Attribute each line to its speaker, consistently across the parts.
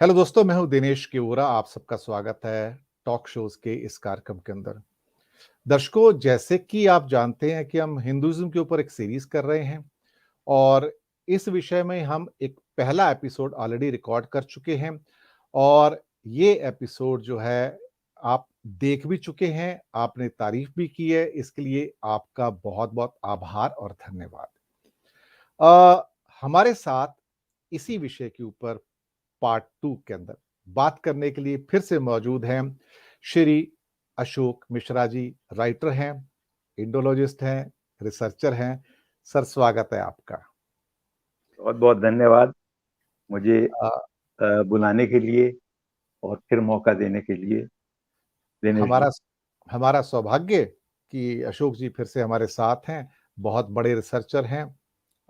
Speaker 1: Hello दोस्तों, मैं हूं दिनेश केवरा। आप सबका स्वागत है टॉक शोज के इस कार्यक्रम के अंदर। दर्शकों, जैसे कि आप जानते हैं कि हम हिंदुइज्म के ऊपर एक सीरीज कर रहे हैं और इस विषय में हम एक पहला एपिसोड ऑलरेडी रिकॉर्ड कर चुके हैं और ये एपिसोड जो है आप देख भी चुके हैं, आपने तारीफ भी की है। इसके लिए आपका बहुत-बहुत आभार और धन्यवाद। हमारे साथ इसी विषय के ऊपर पार्ट 2 के अंदर बात करने के लिए फिर से मौजूद हैं श्री अशोक मिश्रा जी। राइटर हैं, इंडोलॉजिस्ट हैं, रिसर्चर हैं। सर, स्वागत है आपका।
Speaker 2: बहुत बहुत धन्यवाद मुझे
Speaker 1: अ,
Speaker 2: बुलाने के लिए और फिर मौका देने के लिए दिनेश जी।
Speaker 1: हमारा हमारा सौभाग्य कि अशोक जी फिर से हमारे साथ हैं। बहुत बड़े रिसर्चर हैं,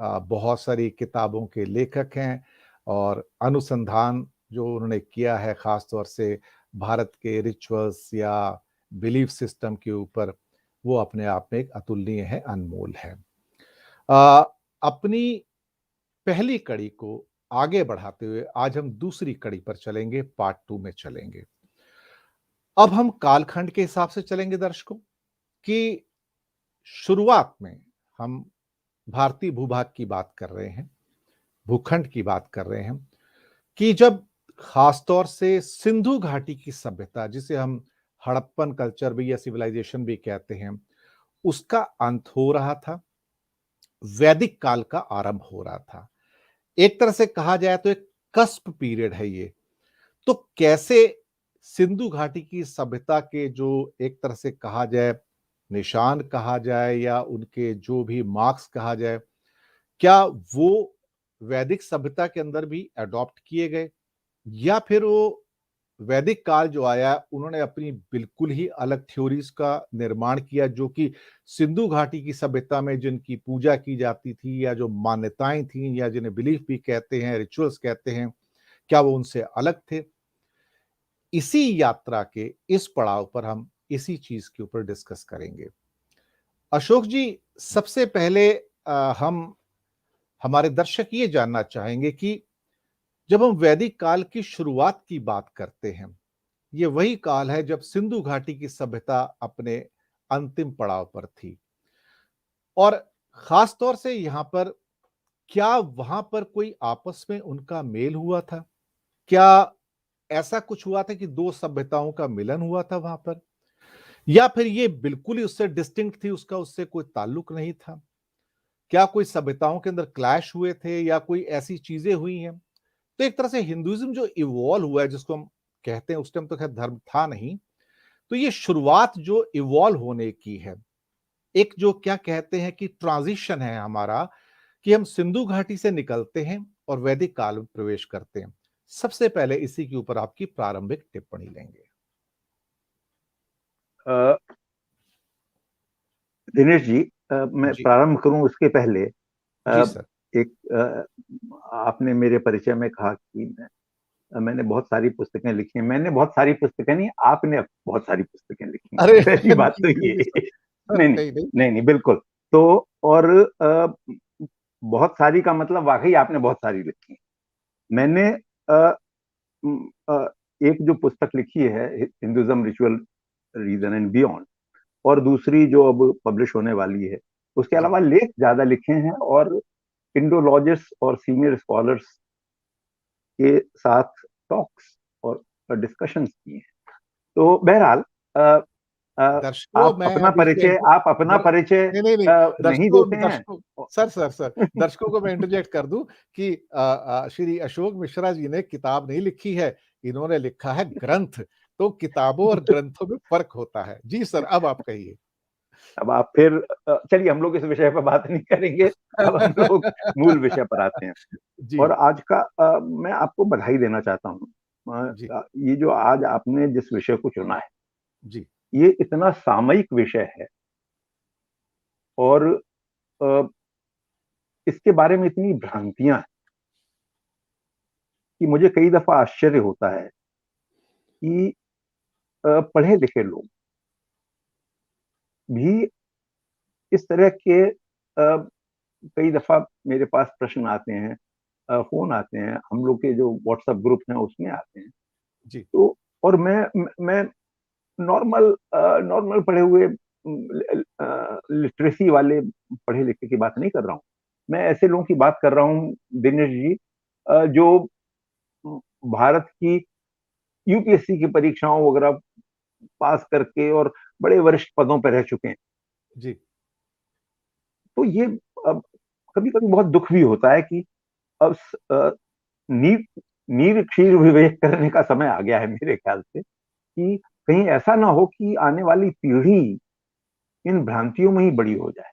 Speaker 1: बहुत सारी किताबों के लेखक हैं और अनुसंधान जो उन्होंने किया है खास तौर से भारत के रिचुअल्स या बिलीफ सिस्टम के ऊपर, वो अपने आप में एक अतुलनीय है, अनमोल है। अ, अपनी पहली कड़ी को आगे बढ़ाते हुए आज हम दूसरी कड़ी पर चलेंगे, पार्ट 2 में चलेंगे। अब हम कालखंड के हिसाब से चलेंगे दर्शकों, कि शुरुआत में हम भारतीय भूभाग की बात कर रहे हैं, भूखंड की बात कर रहे हैं कि जब खासतौर से सिंधु घाटी की सभ्यता, जिसे हम हड़प्पन कल्चर भी या सिविलाइजेशन भी कहते हैं, उसका अंत हो रहा था, वैदिक काल का आरंभ हो रहा था। एक तरह से कहा जाए तो एक कस्प पीरियड है ये। तो कैसे सिंधु घाटी की सभ्यता के जो एक तरह से कहा जाए निशान कहा जाए या उनके जो भी मार्क्स कहा जाए, क्या वो वैदिक सभ्यता के अंदर भी अडॉप्ट किए गए या फिर वो वैदिक काल जो आया उन्होंने अपनी बिल्कुल ही अलग थ्योरीज का निर्माण किया, जो कि सिंधु घाटी की सभ्यता में जिनकी पूजा की जाती थी या जो मान्यताएं थी या जिन्हें बिलीफ भी कहते हैं, रिचुअल्स कहते हैं, क्या वो उनसे अलग थे? इसी यात्रा के इस पड़ाव पर हम इसी चीज के ऊपर डिस्कस करेंगे। अशोक जी, सबसे पहले हम हमारे दर्शक ये जानना चाहेंगे कि जब हम वैदिक काल की शुरुआत की बात करते हैं, ये वही काल है जब सिंधु घाटी की सभ्यता अपने अंतिम पड़ाव पर थी और खास तौर से यहां पर क्या वहां पर कोई आपस में उनका मेल हुआ था? क्या ऐसा कुछ हुआ था कि दो सभ्यताओं का मिलन हुआ था वहां पर, या फिर ये बिल्कुल ही उससे डिस्टिंक्ट थी, उसका उससे कोई ताल्लुक नहीं था? क्या कोई सभ्यताओं के अंदर क्लैश हुए थे या कोई ऐसी चीजें हुई हैं? तो एक तरह से हिंदुइज्म जो इवॉल्व हुआ है, जिसको हम कहते हैं, उस टाइम तो खैर धर्म था नहीं, तो ये शुरुआत जो इवॉल्व होने की है, एक जो क्या कहते हैं कि ट्रांजिशन है हमारा, कि हम सिंधु घाटी से निकलते हैं और वैदिक काल में प्रवेश करते हैं। सबसे पहले इसी के ऊपर आपकी प्रारंभिक टिप्पणी लेंगे।
Speaker 2: अ, दिनेश जी, मैं
Speaker 1: जी।
Speaker 2: प्रारंभ करूं उसके पहले
Speaker 1: जी
Speaker 2: अ,
Speaker 1: सर।
Speaker 2: एक आपने मेरे परिचय में कहा कि मैंने बहुत सारी पुस्तकें लिखी हैं। मैंने बहुत सारी पुस्तकें नहीं, आपने बहुत सारी पुस्तकें लिखी हैं।
Speaker 1: अरे
Speaker 2: पहली बात
Speaker 1: नहीं
Speaker 2: तो
Speaker 1: नहीं
Speaker 2: ये।
Speaker 1: नहीं सर, सर
Speaker 2: नहीं नहीं,
Speaker 1: नहीं नहीं।
Speaker 2: नहीं नहीं, बिल्कुल। तो और बहुत सारी का मतलब वाकई आपने बहुत सारी लिखी हैं। मैंने अ, म, अ, एक जो पुस्तक लिखी है, Hinduism ritual reason and beyond, और दूसरी जो अब पब्लिश होने वाली है, उसके
Speaker 1: जी।
Speaker 2: अलावा लेख ज्यादा लिखे हैं और इंडोलॉजिस्ट और सीनियर स्कॉलर्स के साथ टॉक्स और डिस्कशंस किए हैं। तो बहरहाल अ, अ,
Speaker 1: दर्शकों, मैं अब इसमें
Speaker 2: आप अपना परिचय
Speaker 1: नहीं नहीं नहीं,
Speaker 2: नहीं
Speaker 1: दर्शकों
Speaker 2: देते हैं।
Speaker 1: दर्शकों सर सर सर दर्शकों को मैं इंटरजेक्ट कर दूं कि श्री अशोक मिश्रा जी ने किताब नहीं लिखी है, इन्होंने लिखा है ग्रंथ। तो किताबों और ग्रंथों में फर्क होता है। जी सर, अब आप कहिए।
Speaker 2: अब आप फिर चलिए, हम लोग इस विषय पर बात नहीं करेंगे। अब हम लोग मूल विषय पर आते हैं।
Speaker 1: जी।
Speaker 2: और आज का मैं आपको बधाई देना चाहता हूँ।
Speaker 1: जी।
Speaker 2: ये जो आज आपने जिस विषय को चुना है,
Speaker 1: जी।
Speaker 2: ये इतना सामयिक विषय है और अ, इसके बारे में इतनी भ्रांतियां हैं कि मुझे कई दफा आश्चर्य होता है कि पढ़े लिखे लोग भी इस तरह के कई दफा मेरे पास प्रश्न आते हैं फोन आते हैं, हम लोग के जो व्हाट्सएप ग्रुप हैं उसमें आते हैं।
Speaker 1: जी,
Speaker 2: तो और मैं नॉर्मल नॉर्मल पढ़े हुए लिटरेसी वाले पढ़े लिखे की बात नहीं कर रहा हूँ। मैं ऐसे लोगों की बात कर रहा हूँ दिनेश जी, जो भारत की यूपीएससी की परीक्षाओं वगैरह पास करके और बड़े वरिष्ठ पदों पर रह चुके हैं।
Speaker 1: जी,
Speaker 2: तो ये अब कभी कभी बहुत दुख भी होता है कि अब नीर नीर क्षीर विवेक करने का समय आ गया है मेरे ख्याल से, कि कहीं ऐसा ना हो कि आने वाली पीढ़ी इन भ्रांतियों में ही बड़ी हो जाए।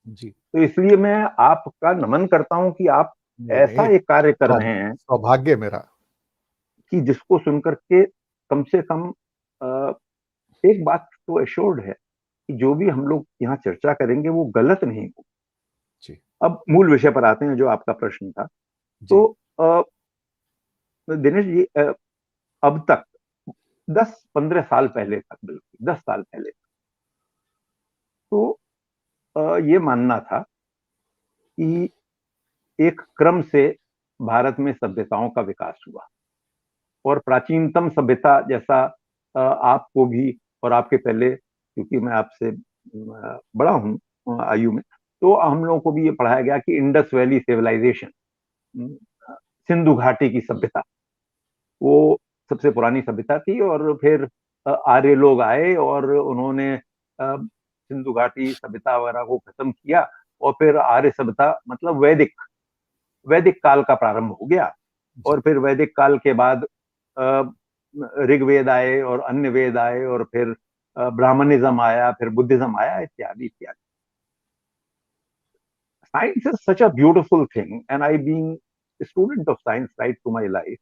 Speaker 1: जी।
Speaker 2: तो इसलिए मैं आपका नमन करता हूं कि आप ऐसा
Speaker 1: नहीं,
Speaker 2: एक कार्य कर रहे हैं
Speaker 1: सौभाग्य मेरा।
Speaker 2: कि जिसको सुनकर के कम से कम अ, एक बात तो एश्योर्ड है कि जो भी हम लोग यहाँ चर्चा करेंगे वो गलत नहीं हो।
Speaker 1: जी,
Speaker 2: अब मूल विषय पर आते हैं जो आपका प्रश्न था। तो
Speaker 1: जी,
Speaker 2: दिनेश जी, अब तक 10-15 साल पहले तक, बिल्कुल 10 साल पहले, तो ये मानना था कि एक क्रम से भारत में सभ्यताओं का विकास हुआ और प्राचीनतम सभ्यता जैसा आपको भी और आपके पहले, क्योंकि मैं आपसे बड़ा हूं आयु में, तो हम लोगों को भी ये पढ़ाया गया कि इंडस वैली सिविलाइजेशन, सिंधु घाटी की सभ्यता, वो सबसे पुरानी सभ्यता थी। और फिर आर्य लोग आए और उन्होंने सिंधु घाटी सभ्यता वगैरह को खत्म किया, और फिर आर्य सभ्यता मतलब वैदिक वैदिक काल का प्रारंभ हो गया।
Speaker 1: जी,
Speaker 2: और फिर वैदिक काल के बाद ऋग्वेद आए और अन्य वेद आए, और फिर ब्राह्मणिज्म आया, फिर बुद्धिज्म आया, इत्यादि इत्यादि। Science is such a beautiful thing, and I, being a student of science right through my life,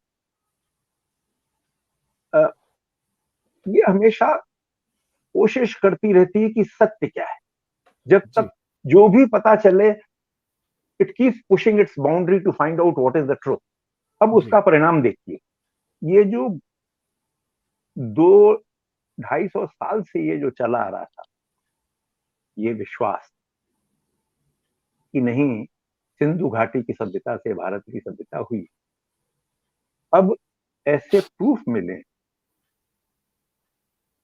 Speaker 2: ये हमेशा कोशिश करती रहती है कि सत्य क्या है। जब तक
Speaker 1: जी,
Speaker 2: जो भी पता चले, it keeps pushing its boundary to find out what is the truth. अब
Speaker 1: जी,
Speaker 2: उसका परिणाम देखिए, ये जो 200-250 साल से ये जो चला आ रहा था, ये विश्वास कि नहीं, सिंधु घाटी की सभ्यता से भारत की सभ्यता हुई, अब ऐसे प्रूफ मिले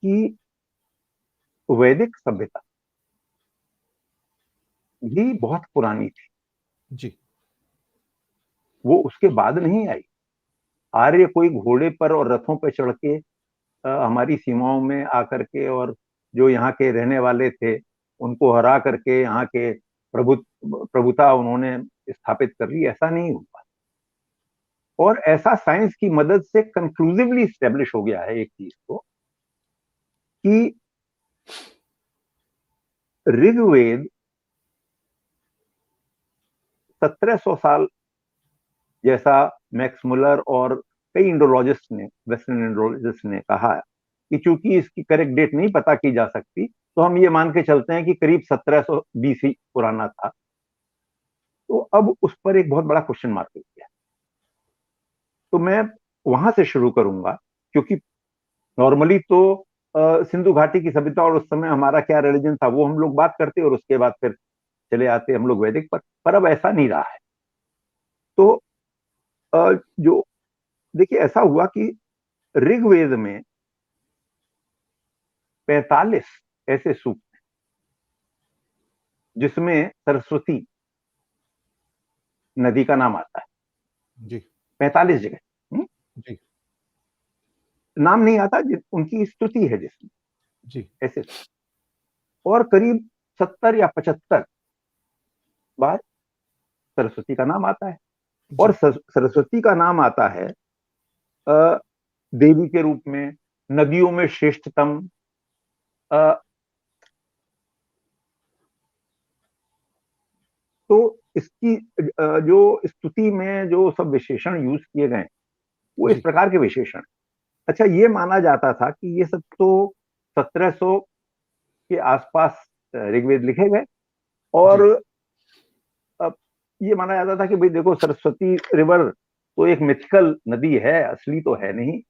Speaker 2: कि वैदिक सभ्यता भी बहुत पुरानी थी,
Speaker 1: जी,
Speaker 2: वो उसके बाद नहीं आई। आर्य कोई घोड़े पर और रथों पर चढ़ के हमारी सीमाओं में आकर के, और जो यहाँ के रहने वाले थे उनको हरा करके यहाँ के प्रभुता उन्होंने स्थापित कर ली, ऐसा नहीं हुआ। और ऐसा साइंस की मदद से कंक्लूसिवली स्टेब्लिश हो गया है एक चीज को, कि ऋग्वेद 1700 साल, जैसा मैक्स मुलर और कई इंडोलॉजिस्ट ने, वेस्टर्न इंडोलॉजिस्ट ने कहा है, कि चूंकि इसकी करेक्ट डेट नहीं पता की जा सकती, तो हम ये मान के चलते हैं कि करीब 1700 बीसी पुराना था। तो अब उस पर एक बहुत बड़ा क्वेश्चन मार्क हो गया। तो मैं वहां से शुरू करूंगा, क्योंकि नॉर्मली तो सिंधु घाटी की सभ्यता और उस समय हमारा क्या रिलीजन था वो हम लोग बात करते, और उसके बाद फिर चले आते हम लोग वैदिक पर अब ऐसा नहीं रहा है। तो जो देखिए, ऐसा हुआ कि ऋग्वेद में 45 ऐसे सूक्त हैं जिसमें सरस्वती नदी का नाम आता है,
Speaker 1: जी,
Speaker 2: 45 जगह।
Speaker 1: जी,
Speaker 2: नाम नहीं आता, उनकी स्तुति है जिसमें,
Speaker 1: जी,
Speaker 2: ऐसे। और करीब 70 या 75 बार सरस्वती का नाम आता है। और
Speaker 1: जी,
Speaker 2: सरस्वती का नाम आता है अ, देवी के रूप में, नदियों में श्रेष्ठतम। अ, तो इसकी जो स्तुति में जो सब विशेषण यूज किए गए, वो इस
Speaker 1: जी,
Speaker 2: प्रकार के विशेषण। अच्छा, ये माना जाता था कि ये सब तो 1700 के आसपास ऋग्वेद लिखे गए। और
Speaker 1: जी,
Speaker 2: अब ये माना जाता था कि भाई देखो, सरस्वती रिवर तो एक मिथिकल नदी है, असली तो है नहीं।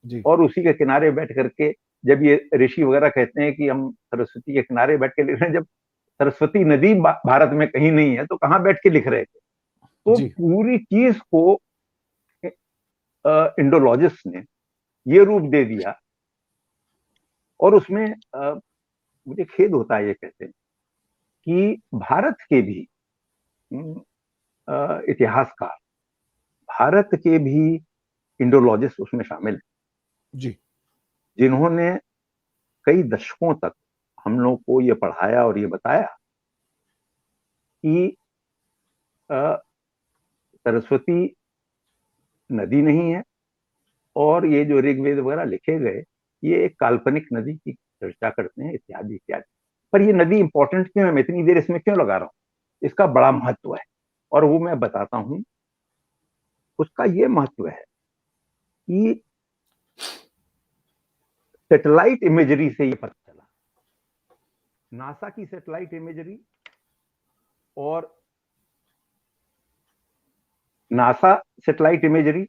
Speaker 1: जी,
Speaker 2: और उसी के किनारे बैठ करके, जब ये ऋषि वगैरह कहते हैं कि हम सरस्वती के किनारे बैठ के लिख रहे हैं, जब सरस्वती नदी भारत में कहीं नहीं है तो कहाँ बैठ के लिख रहे थे। तो
Speaker 1: जी,
Speaker 2: पूरी चीज को इंडोलॉजिस्ट ने ये रूप दे दिया। और उसमें मुझे खेद होता है ये कहते हैं कि भारत के भी इतिहासकार, भारत के भी इंडोलॉजिस्ट उसमें शामिल हैं,
Speaker 1: जी,
Speaker 2: जिन्होंने कई दशकों तक हम लोग को ये पढ़ाया और ये बताया कि सरस्वती नदी नहीं है, और ये जो ऋग्वेद वगैरह लिखे गए ये एक काल्पनिक नदी की चर्चा करते हैं, इत्यादि इत्यादि। पर ये नदी इंपॉर्टेंट क्यों है, मैं इतनी देर इसमें क्यों लगा रहा हूं, इसका बड़ा महत्व है, और वो मैं बताता हूं। उसका ये महत्व है कि सैटेलाइट इमेजरी से ये पता चला, नासा की सैटेलाइट इमेजरी, और नासा सैटेलाइट इमेजरी,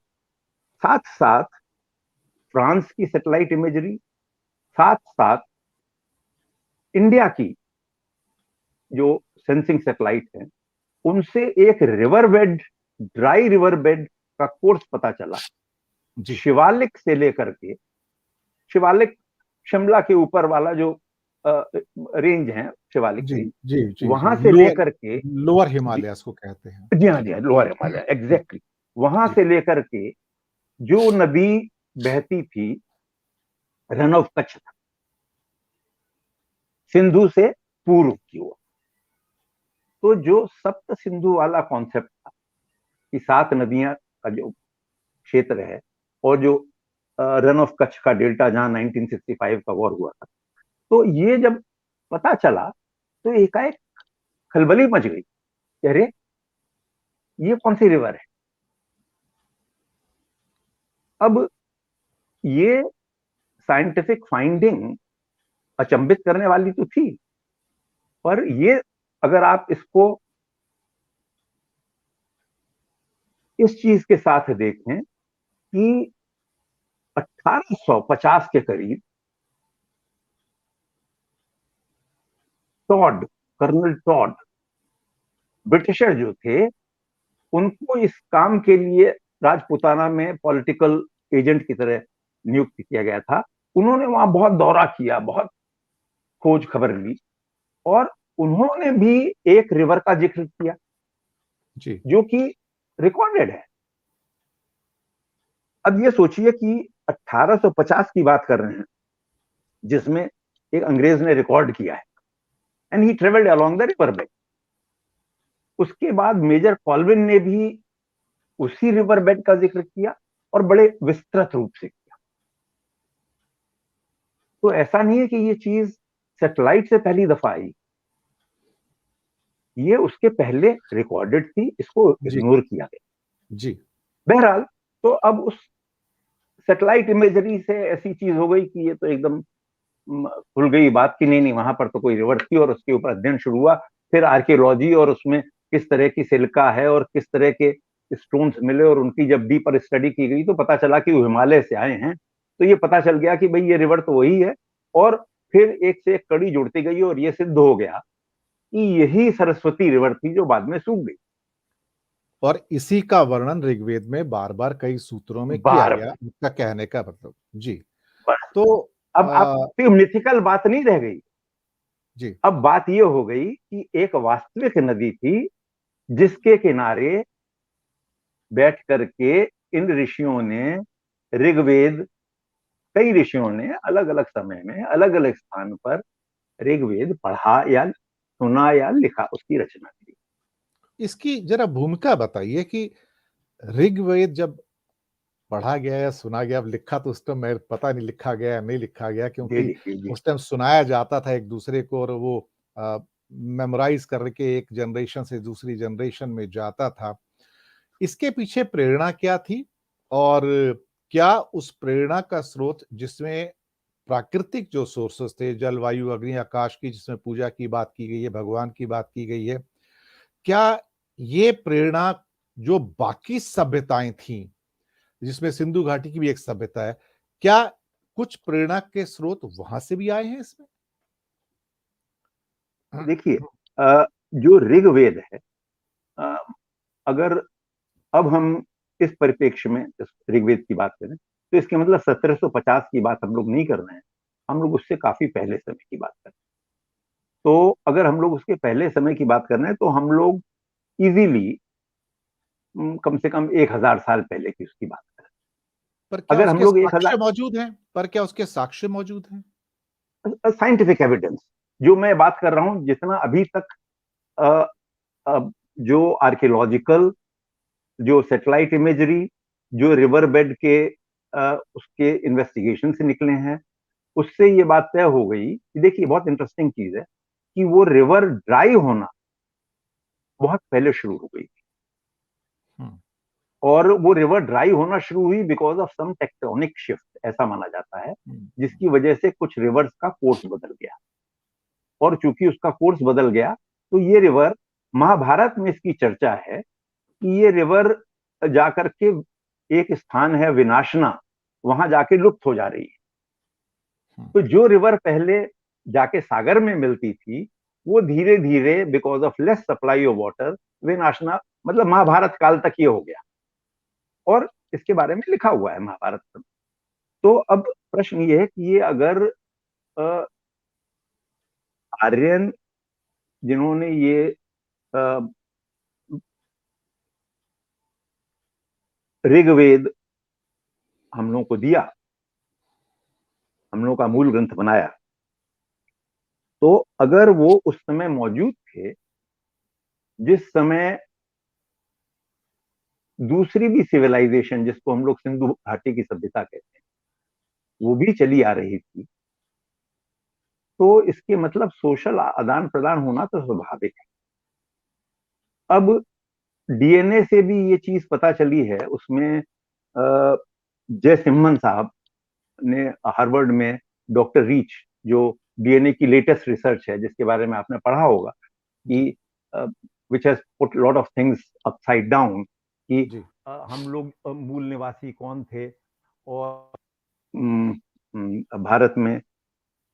Speaker 2: साथ साथ फ्रांस की सैटेलाइट इमेजरी, साथ साथ इंडिया की जो सेंसिंग सैटेलाइट है, उनसे एक river bed, dry river bed का कोर्स पता चला।
Speaker 1: जी,
Speaker 2: शिवालिक से लेकर के, शिवालिक शिमला के ऊपर वाला जो रेंज है, शिवालिक
Speaker 1: जी,
Speaker 2: रेंज,
Speaker 1: जी, जी, जी,
Speaker 2: वहां से लेकर के,
Speaker 1: लोअर हिमालयस को कहते हैं।
Speaker 2: जी हाँ
Speaker 1: जी,
Speaker 2: जी हाँ, लोअर हिमालय एग्जैक्टली, वहां
Speaker 1: जी,
Speaker 2: से लेकर के जो नदी बहती थी रन ऑफ कच्छ तक, सिंधु से पूर्व की ओर, तो जो सप्त सिंधु वाला कॉन्सेप्ट था कि 7 नदियां का जो क्षेत्र है, और जो रन ऑफ कच्छ का डेल्टा जहां 1965 का वॉर हुआ था, तो ये जब पता चला तो एकाएक खलबली मच गई। अरे ये कौन सी रिवर है। अब ये साइंटिफिक फाइंडिंग अचंभित करने वाली तो थी, पर ये अगर आप इसको इस चीज के साथ देखें कि 1850 के करीब टॉड, कर्नल टॉड, ब्रिटिशर जो थे, उनको इस काम के लिए राजपुताना में पॉलिटिकल एजेंट की तरह नियुक्त किया गया था। उन्होंने वहां बहुत दौरा किया, बहुत खोज खबर ली, और उन्होंने भी एक रिवर का जिक्र किया
Speaker 1: जी,
Speaker 2: जो कि रिकॉर्डेड है। अब ये सोचिए कि 1850 की बात कर रहे हैं, जिसमें एक अंग्रेज ने रिकॉर्ड किया है, and he travelled along the river bed. उसके बाद मेजर कॉल्विन ने भी उसी रिवर बेड का जिक्र किया, और बड़े विस्तृत रूप से किया। तो ऐसा नहीं है कि ये चीज सैटेलाइट से पहली दफा आई, ये उसके पहले रिकॉर्डेड थी, इसको
Speaker 1: जी,
Speaker 2: इग्नोर किया गया।
Speaker 1: जी,
Speaker 2: बहरहाल, तो अब उस सैटेलाइट इमेजरी से ऐसी चीज हो गई कि ये तो एकदम खुल गई बात कि नहीं नहीं, वहां पर तो कोई रिवर थी, और उसके ऊपर अध्ययन शुरू हुआ। फिर आर्कियोलॉजी, और उसमें किस तरह की सिलिका है और किस तरह के स्टोन्स मिले, और उनकी जब डीपर स्टडी की गई तो पता चला कि वो हिमालय से आए हैं। तो ये पता चल गया कि भाई ये रिवर तो वही है, और फिर एक से एक कड़ी जुड़ती गई, और ये सिद्ध हो गया कि यही सरस्वती रिवर थी जो बाद में सूख गई।
Speaker 1: और इसी का वर्णन ऋग्वेद में बार-बार कई सूत्रों में किया
Speaker 2: बार
Speaker 1: गया, उसका कहने का मतलब। जी,
Speaker 2: बार।
Speaker 1: तो
Speaker 2: अब आप
Speaker 1: अ,
Speaker 2: मिथिकल बात नहीं रह गई।
Speaker 1: जी,
Speaker 2: अब बात यह हो गई कि एक वास्तविक नदी थी जिसके किनारे बैठ करके इन ऋषियों ने ऋग्वेद, कई ऋषियों ने अलग अलग समय में अलग अलग स्थान पर ऋग्वेद पढ़ा या सुना या लिखा, उसकी रचना की।
Speaker 1: इसकी ज़रा भूमिका बताइए कि ऋग्वेद जब पढ़ा गया या सुना गया, अब लिखा तो उस टाइम मैं पता नहीं लिखा गया या नहीं लिखा गया,
Speaker 2: जी
Speaker 1: क्योंकि
Speaker 2: जी जी जी।
Speaker 1: उस टाइम सुनाया जाता था एक-दूसरे को, और वो मेमोराइज़ करके एक जनरेशन से दूसरी जनरेशन में जाता था। इसके पीछे प्रेरणा क्या थी? और क्या उस प्रेरणा का स्रोत, जिसमें प्राकृतिक जो सोर्सेस थे, जल, वायु, अग्नि, आकाश की जिसमें पूजा की बात की गई है, भगवान की बात की गई है, क्या ये प्रेरणा जो बाकी सभ्यताएँ थीं, जिसमें सिंधु घाटी की भी एक सभ्यता है, क्या कुछ प्रेरणा के स्रोत वहाँ से भी आए हैं इसमें?
Speaker 2: देखिए, जो ऋग्वेद है, अ, अगर अब हम इस परिप्रेक्ष्य में इस ऋग्वेद की बात करें तो इसके मतलब 1750 की बात हम लोग नहीं कर रहे हैं, हम लोग उससे काफी पहले समय की बात कर रहे हैं। तो अगर हम लोग उसके पहले समय की बात कर रहे हैं तो हम लोग इजीली कम से कम 1000 साल पहले की उसकी बात करें।
Speaker 1: पर क्या
Speaker 2: अगर हम
Speaker 1: उसके
Speaker 2: लोग एक
Speaker 1: साक्ष्य
Speaker 2: हजार
Speaker 1: मौजूद हैं? पर क्या उसके साक्ष्य मौजूद हैं?
Speaker 2: साइंटिफिक एविडेंस जो मैं बात कर रहा हूं, जितना अभी तक अ, जो आर्कियोलॉजिकल, जो सैटेलाइट इमेजरी, जो रिवर बेड के उसके इन्वेस्टिगेशन से निकले हैं, उससे ये बात तय हो गई कि देखिए बहुत इंटरेस्टिंग चीज है कि वो रिवर ड्राई होना बहुत पहले शुरू हो गई।
Speaker 1: हम्म।
Speaker 2: और वो रिवर ड्राई होना शुरू हुई because of some tectonic shift, ऐसा माना जाता है,
Speaker 1: हम्म।
Speaker 2: जिसकी वजह से कुछ रिवर्स का कोर्स बदल गया। और चूंकि उसका कोर्स बदल गया तो ये रिवर, महाभारत में इसकी चर्चा है कि ये रिवर जाकर के एक स्थान है विनाशना, वहां जाके लुप्त हो जा रही है।
Speaker 1: हम्म।
Speaker 2: तो जो रिवर पहले जाके सागर में मिलती थी, वो धीरे धीरे because of less supply of water Vinashana, मतलब महाभारत काल तक ये हो गया। और इसके बारे में लिखा हुआ है महाभारत में। तो अब प्रश्न ये है कि ये अगर अ, आर्यन जिन्होंने ये अ, ऋग्वेद हम लोगों को दिया, हम लोगों का मूल ग्रंथ बनाया, तो अगर वो उस समय मौजूद थे जिस समय दूसरी भी सिविलाइजेशन, जिसको हम लोग सिंधु घाटी की सभ्यता कहते हैं, वो भी चली आ रही थी, तो इसके मतलब सोशल आदान प्रदान होना तो स्वाभाविक है। अब डीएनए से भी ये चीज पता चली है, उसमें जय सिम्मन साहब ने हार्वर्ड में, डॉक्टर रीच जो डीएनए की लेटेस्ट रिसर्च है जिसके बारे में आपने पढ़ा होगा
Speaker 1: जी।
Speaker 2: कि which has put lot of things upside down, कि
Speaker 1: जी।
Speaker 2: हम लोग मूल निवासी कौन थे, और भारत में,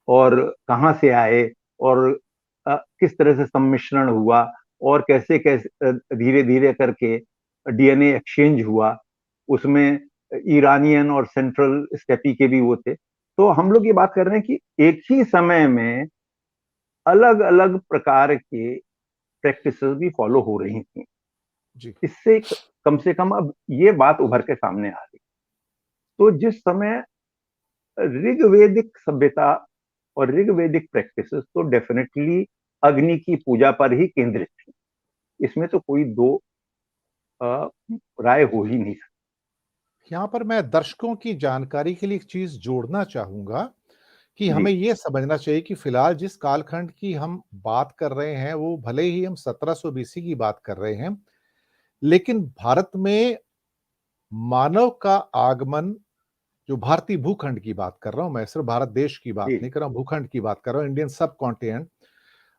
Speaker 2: और कहाँ से आए, और किस तरह से सम्मिश्रण हुआ, और कैसे कैसे धीरे धीरे करके डीएनए एक्सचेंज हुआ, उसमें ईरानियन और सेंट्रल स्टेपी के भी वो थे। तो हम लोग ये बात कर रहे हैं कि एक ही समय में अलग अलग प्रकार के प्रैक्टिसेस भी फॉलो हो रही थी।
Speaker 1: जी।
Speaker 2: इससे कम से कम अब ये बात उभर के सामने आ रही। तो जिस समय ऋग्वेदिक सभ्यता और ऋग्वेदिक प्रैक्टिसेस तो डेफिनेटली अग्नि की पूजा पर ही केंद्रित थी, इसमें तो कोई दो राय हो ही नहीं सकती।
Speaker 1: यहाँ पर मैं दर्शकों की जानकारी के लिए एक चीज़ जोड़ना चाहूँगा कि हमें
Speaker 2: जी
Speaker 1: ये समझना चाहिए कि फिलहाल जिस कालखंड की हम बात कर रहे हैं, वो भले ही हम 1700 बीसी की बात कर रहे हैं, लेकिन भारत में मानव का आगमन, जो भारतीय भूखंड की बात कर रहा हूँ मैं, सिर्फ भारत देश की बात
Speaker 2: जी
Speaker 1: नहीं कर रहा हूँ, भूखंड की बात कर रहा हूँ, इंडियन सब कॉन्टिनेंट।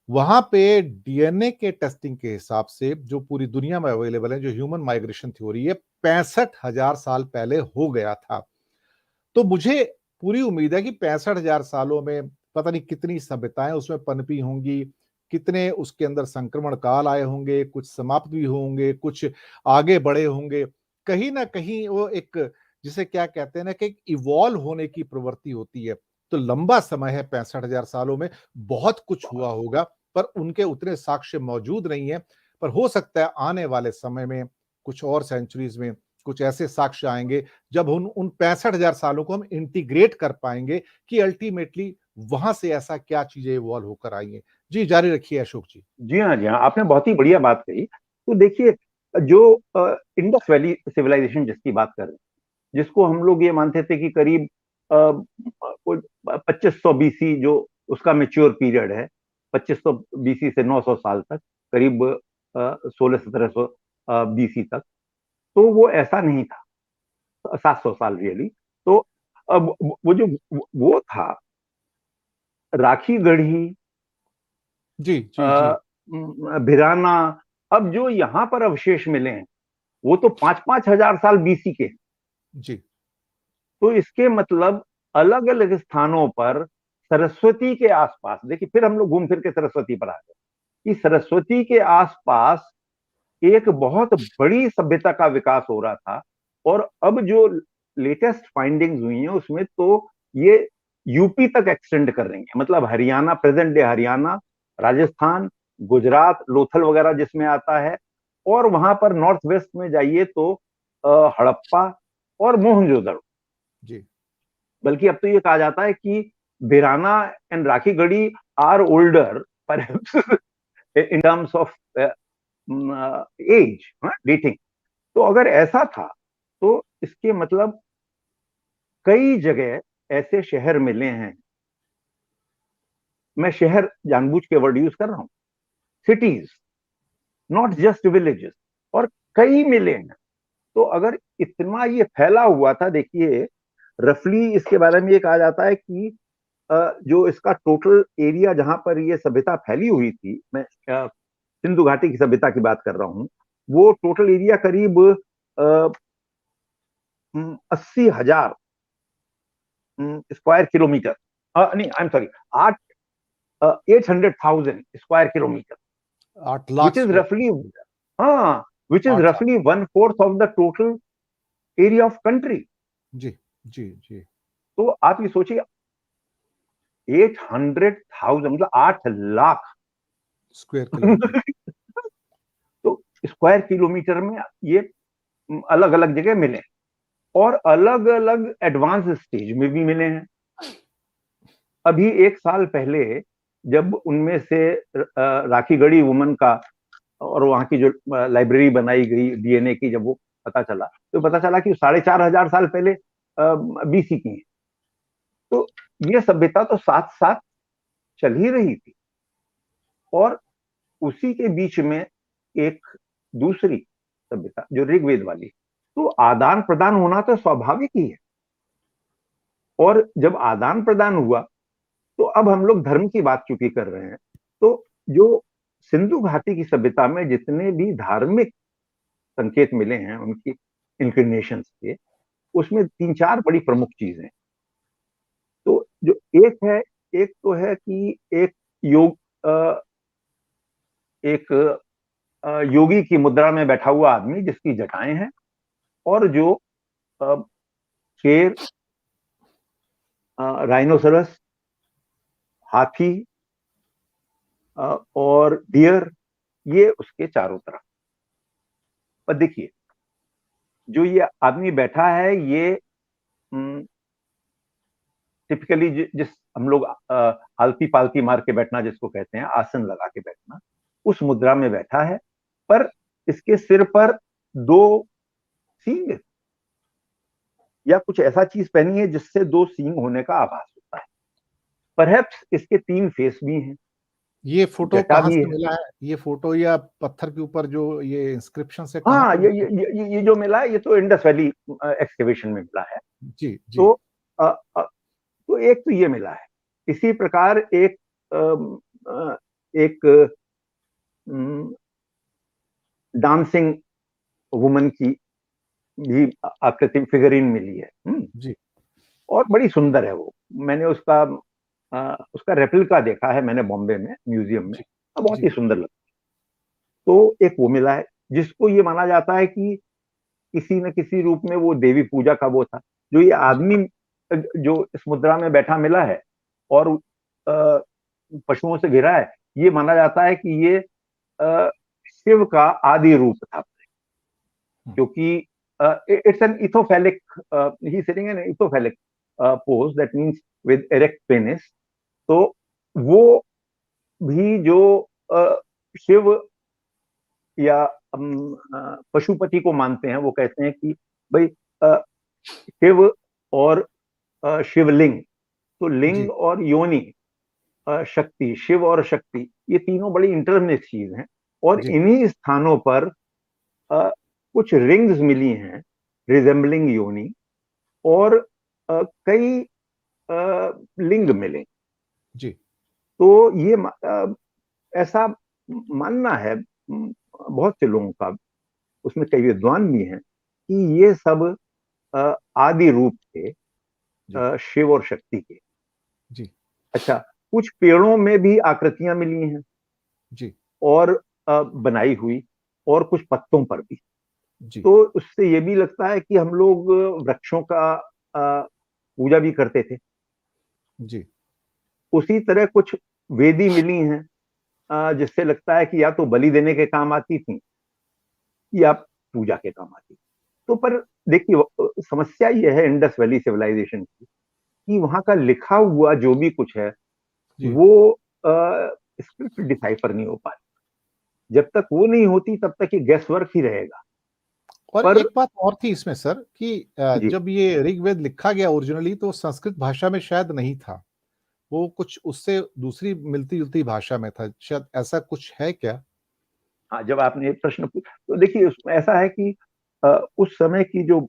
Speaker 1: वहां पे डीएनए के टेस्टिंग के हिसाब से जो पूरी दुनिया में अवेलेबल है, जो ह्यूमन माइग्रेशन थ्योरी है, 65,000 साल पहले हो गया था। तो मुझे पूरी उम्मीद है कि 65,000 सालों में पता नहीं कितनी सभ्यताएं उसमें पनपी होंगी, कितने उसके अंदर संक्रमण काल आए होंगे, कुछ समाप्त भी होंगे, कुछ आगे बढ़े होंगे। कहीं ना कहीं वो एक, जिसे क्या कहते हैं ना, कि इवॉल्व होने की प्रवृत्ति होती है। तो लंबा समय है, 65,000 सालों में बहुत कुछ हुआ होगा, पर उनके उतने साक्ष्य मौजूद नहीं है। पर हो सकता है आने वाले समय में, कुछ और सेंचुरीज में, कुछ ऐसे साक्ष्य आएंगे जब उन उन 65,000 सालों को हम इंटीग्रेट कर पाएंगे कि अल्टीमेटली वहां से ऐसा क्या चीजें इवॉल्व होकर आई हैं। जी, जारी रखिए अशोक जी।
Speaker 2: जी हाँ, जी हाँ, आपने बहुत ही बढ़िया बात कही। तो देखिए, जो इंडस वैली सिविलाइजेशन जिसकी बात कर रहे हैं, जिसको हम लोग ये मानते थे कि करीब 2500 बीसी जो उसका मेच्योर पीरियड है, 2500 बीसी से 900 साल तक, करीब 1600-1700 बीसी तक, तो वो ऐसा नहीं था, 700 साल रियली। तो अब वो जो वो था, राखी गढ़ी,
Speaker 1: जी। जी। जी।
Speaker 2: भिराना, अब जो यहाँ पर अवशेष मिले हैं वो तो 5-5 हजार साल बीसी के।
Speaker 1: जी।
Speaker 2: तो इसके मतलब अलग अलग स्थानों पर सरस्वती के आसपास, देखिए फिर हम लोग घूम फिर के सरस्वती पर आ गए, कि सरस्वती के आसपास एक बहुत बड़ी सभ्यता का विकास हो रहा था। और अब जो लेटेस्ट फाइंडिंग्स हुई हैं उसमें तो ये यूपी तक एक्सटेंड कर रही है, मतलब हरियाणा, प्रेजेंट डे हरियाणा, राजस्थान, गुजरात, लोथल वगैरह जिसमें आता है। और वहां पर नॉर्थ वेस्ट में जाइए तो हड़प्पा और मोहनजोदड़ो।
Speaker 1: जी
Speaker 2: बल्कि अब तो ये कहा जाता है कि Bhirrana and Rakhigarhi are older perhaps in terms of age, dating. तो अगर ऐसा था तो इसके मतलब कई जगह ऐसे शहर मिले हैं। मैं शहर जानबूझ के वर्ड यूज कर रहा हूं, सिटीज, नॉट जस्ट विलेजेस। और कई मिले हैं। तो अगर इतना ये फैला हुआ था, देखिए रफली इसके बारे में ये कहा जाता है कि जो इसका टोटल एरिया जहां पर ये सभ्यता फैली हुई थी, मैं सिंधु घाटी की सभ्यता की बात कर रहा हूं, वो टोटल एरिया करीब 80,000 स्क्वायर किलोमीटर, नहीं आई एम सॉरी, आठ 800,000 square kilometre,
Speaker 1: 8 lakh
Speaker 2: which is
Speaker 1: square
Speaker 2: रफली,
Speaker 1: किलोमीटर।
Speaker 2: हाँ, विच इज
Speaker 1: 8 लाख।
Speaker 2: रफली 1/4 of the total area of country.
Speaker 1: जी जी जी।
Speaker 2: तो आप ये सोचिए, 800,000 मतलब 8 लाख
Speaker 1: स्क्वायर किलोमीटर।
Speaker 2: तो स्क्वायर किलोमीटर में ये अलग अलग जगह मिले, और अलग अलग एडवांस स्टेज में भी मिले हैं। अभी एक साल पहले जब उनमें से राखीगढ़ी वुमन का और वहां की जो लाइब्रेरी बनाई गई डीएनए की, जब वो पता चला तो पता चला कि 4,500 साल पहले बीसी की है। तो ये सभ्यता तो साथ साथ चल ही रही थी। और उसी के बीच में एक दूसरी सभ्यता जो ऋग्वेद वाली, तो आदान प्रदान होना तो स्वाभाविक ही है। और जब आदान प्रदान हुआ, तो अब हम लोग धर्म की बात चूंकि कर रहे हैं, तो जो सिंधु घाटी की सभ्यता में जितने भी धार्मिक संकेत मिले हैं उनकी इंक्लिनेशन के, उसमें तीन चार बड़ी प्रमुख चीजें। तो जो एक है, एक तो है कि एक योग, एक योगी की मुद्रा में बैठा हुआ आदमी जिसकी जटाएं हैं, और जो अ, शेर, राइनोसरस, हाथी और डियर, ये उसके चारों तरफ। पर देखिए, जो ये आदमी बैठा है ये टिपिकली जिस हम लोग आलती पालती मार के बैठना जिसको कहते हैं, आसन लगा के बैठना, उस मुद्रा में बैठा है। पर इसके सिर पर दो सींग या कुछ ऐसा चीज पहनी है जिससे दो सींग होने का आभास होता है। परहैप्स इसके तीन फेस भी हैं,
Speaker 1: ये फोटो
Speaker 2: जटा
Speaker 1: कहाँ
Speaker 2: भी
Speaker 1: से
Speaker 2: है।
Speaker 1: मिला है? ये फोटो या पत्थर के ऊपर जो ये इंस्क्रिप्शन से कहाँ
Speaker 2: हाँ,
Speaker 1: पे मिला?
Speaker 2: ये जो मिला है ये तो इंडस वैली एक्सकेवेशन में मिला है।
Speaker 1: जी जी।
Speaker 2: तो अ, अ, तो एक तो ये मिला है। इसी प्रकार एक एक डांसिंग वुमन की भी आकृति फिगरिन मिली है।
Speaker 1: जी
Speaker 2: और बड़ी सुंदर है वो। मैंने उसका रेप्लिका देखा है मैंने बॉम्बे में म्यूजियम में,
Speaker 1: जी
Speaker 2: बहुत
Speaker 1: जी।
Speaker 2: ही सुंदर लगता है। तो एक वो मिला है जिसको ये माना जाता है कि किसी न किसी रूप में वो देवी पूजा का वो था। जो ये
Speaker 1: जी
Speaker 2: आदमी जो इस मुद्रा में बैठा मिला है और पशुओं से घिरा है, ये माना जाता है कि ये शिव का आदि रूप था। क्योंकि it's an ithyphallic, he sitting in ithyphallic pose, that means with erect penis. तो वो भी जो शिव या पशुपति को मानते हैं, वो कहते हैं कि भाई शिव और शिवलिंग, तो लिंग
Speaker 1: जी
Speaker 2: और योनि, शक्ति, शिव और शक्ति, ये तीनों बड़ी इंटरमिक्स चीज हैं। और
Speaker 1: जी
Speaker 2: इन्हीं स्थानों पर कुछ रिंग्स मिली हैं रिजेंबलिंग योनि, और कई लिंग मिले।
Speaker 1: जी
Speaker 2: तो ये ऐसा मानना है बहुत से लोगों का, उसमें कई विद्वान भी हैं, कि ये सब आदि रूप थे
Speaker 1: जी
Speaker 2: शिव और शक्ति के।
Speaker 1: जी
Speaker 2: अच्छा, कुछ पेड़ों में भी आकृतियां मिली हैं
Speaker 1: जी
Speaker 2: और बनाई हुई। और कुछ पत्तों पर भी।
Speaker 1: जी,
Speaker 2: तो उससे ये भी लगता है कि हम लोग वृक्षों का पूजा भी करते थे।
Speaker 1: जी,
Speaker 2: उसी तरह कुछ वेदी मिली हैं जिससे लगता है कि या तो बलि देने के काम आती थी या पूजा के काम आती थी। तो पर देखिए, समस्या यह है इंडस वैली सिविलाइजेशन की कि वहां का लिखा हुआ जो भी कुछ है
Speaker 1: जी।
Speaker 2: वो स्क्रिप्ट डिसाइफर नहीं हो पाती। जब तक वो नहीं होती तब तक ये गैस वर्क ही रहेगा।
Speaker 1: और
Speaker 2: पर
Speaker 1: एक बात और थी इसमें सर कि
Speaker 2: जी,
Speaker 1: जब ये ऋग्वेद लिखा गया ओरिजिनली तो संस्कृत भाषा में शायद नहीं था। वो कुछ उससे दूसरी मिलती-जुलती भाषा में था। शायद ऐसा कुछ है क्या?
Speaker 2: हाँ, जब आपने ये प्रश्न पूछा तो देखिए उसमें ऐसा है कि उस समय की जो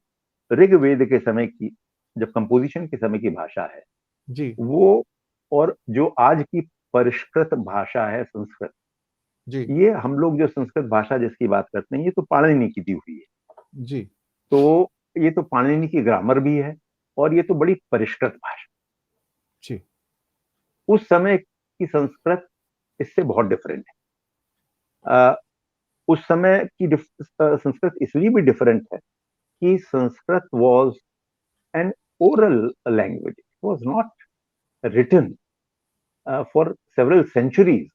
Speaker 2: ऋग्वेद के समय की, जब कंपोजिशन के समय की भाषा है
Speaker 1: जी,
Speaker 2: वो, और जो आज की परिष्कृत भाषा है संस्कृत,
Speaker 1: जी,
Speaker 2: ये हम लोग जो संस्कृत भाषा जिसकी बात करते हैं ये तो पाणिनि की दी हुई है।
Speaker 1: जी,
Speaker 2: तो ये तो पाणिनि की ग्रामर भी है और ये तो बड़ी परिष्कृत भाषा।
Speaker 1: जी।
Speaker 2: उस समय की संस्कृत इससे बहुत डिफरेंट है। उस समय की संस्कृत इसलिए भी डिफरेंट है कि Sanskrit was an oral language, it was not written for several centuries.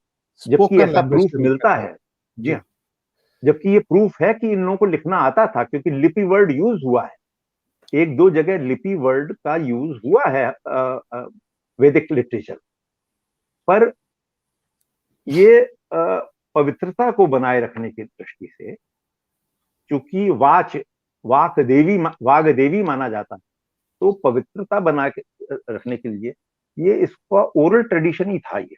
Speaker 2: जबकि
Speaker 1: स्पोकन
Speaker 2: ऐसा
Speaker 1: लैंग्वेज
Speaker 2: प्रूफ
Speaker 1: के रूप में
Speaker 2: मिलता
Speaker 1: था।
Speaker 2: है। जी
Speaker 1: जी,
Speaker 2: हाँ, जबकि ये प्रूफ है कि इन लोगों को लिखना आता था क्योंकि लिपि वर्ड यूज हुआ है। एक दो जगह लिपि वर्ड का यूज हुआ है वैदिक लिटरेचर। पर ये पवित्रता को बनाए रखने की दृष्टि से, चूंकि वाग देवी माना जाता है, तो पवित्रता बना के रखने के लिए ये इसका ओरल ट्रेडिशन ही था ये।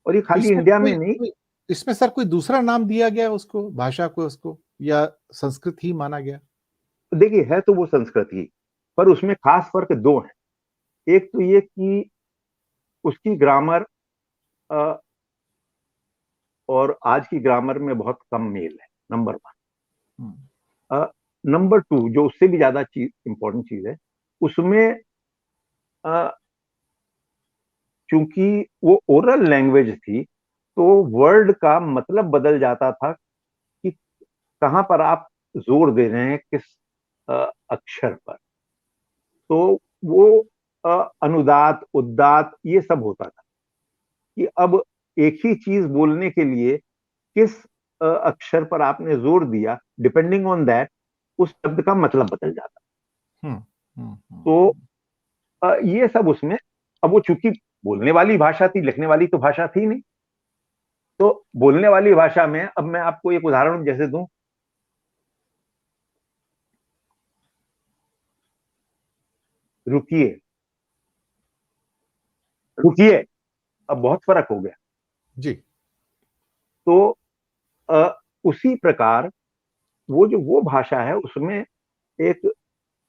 Speaker 2: और ये
Speaker 1: तो
Speaker 2: खाली
Speaker 1: इसमें
Speaker 2: इंडिया में
Speaker 1: कोई
Speaker 2: नहीं।
Speaker 1: कोई इसमें सर कोई दूसरा नाम दिया गया उसको, भाषा को उसको या संस्कृत ही माना गया?
Speaker 2: देखिए, है तो वो संस्कृत ही, पर उसमें खास फर्क दो है। एक तो ये कि उसकी ग्रामर और आज की ग्रामर में बहुत कम मेल है, नंबर
Speaker 1: हुँ,
Speaker 2: वन। नंबर टू, जो उससे भी ज्यादा चीज इंपॉर्टेंट चीज है, उसमें अ, चूंकि वो ओरल लैंग्वेज थी तो वर्ड का मतलब बदल जाता था कि कहां पर आप जोर दे रहे हैं, किस अक्षर पर। तो वो अनुदात उद्दात ये सब होता था कि अब एक ही चीज बोलने के लिए किस अक्षर पर आपने जोर दिया, डिपेंडिंग ऑन दैट उस शब्द का मतलब बदल जाता।
Speaker 1: हुँ, हुँ, हुँ,
Speaker 2: तो
Speaker 1: हुँ।
Speaker 2: ये सब उसमें, अब वो चूंकि बोलने वाली भाषा थी, लिखने वाली तो भाषा थी नहीं। तो बोलने वाली भाषा में अब मैं आपको एक उदाहरण जैसे दूं, रुकिए, रुकिए, अब बहुत फर्क हो गया।
Speaker 1: जी,
Speaker 2: तो उसी प्रकार वो भाषा है उसमें एक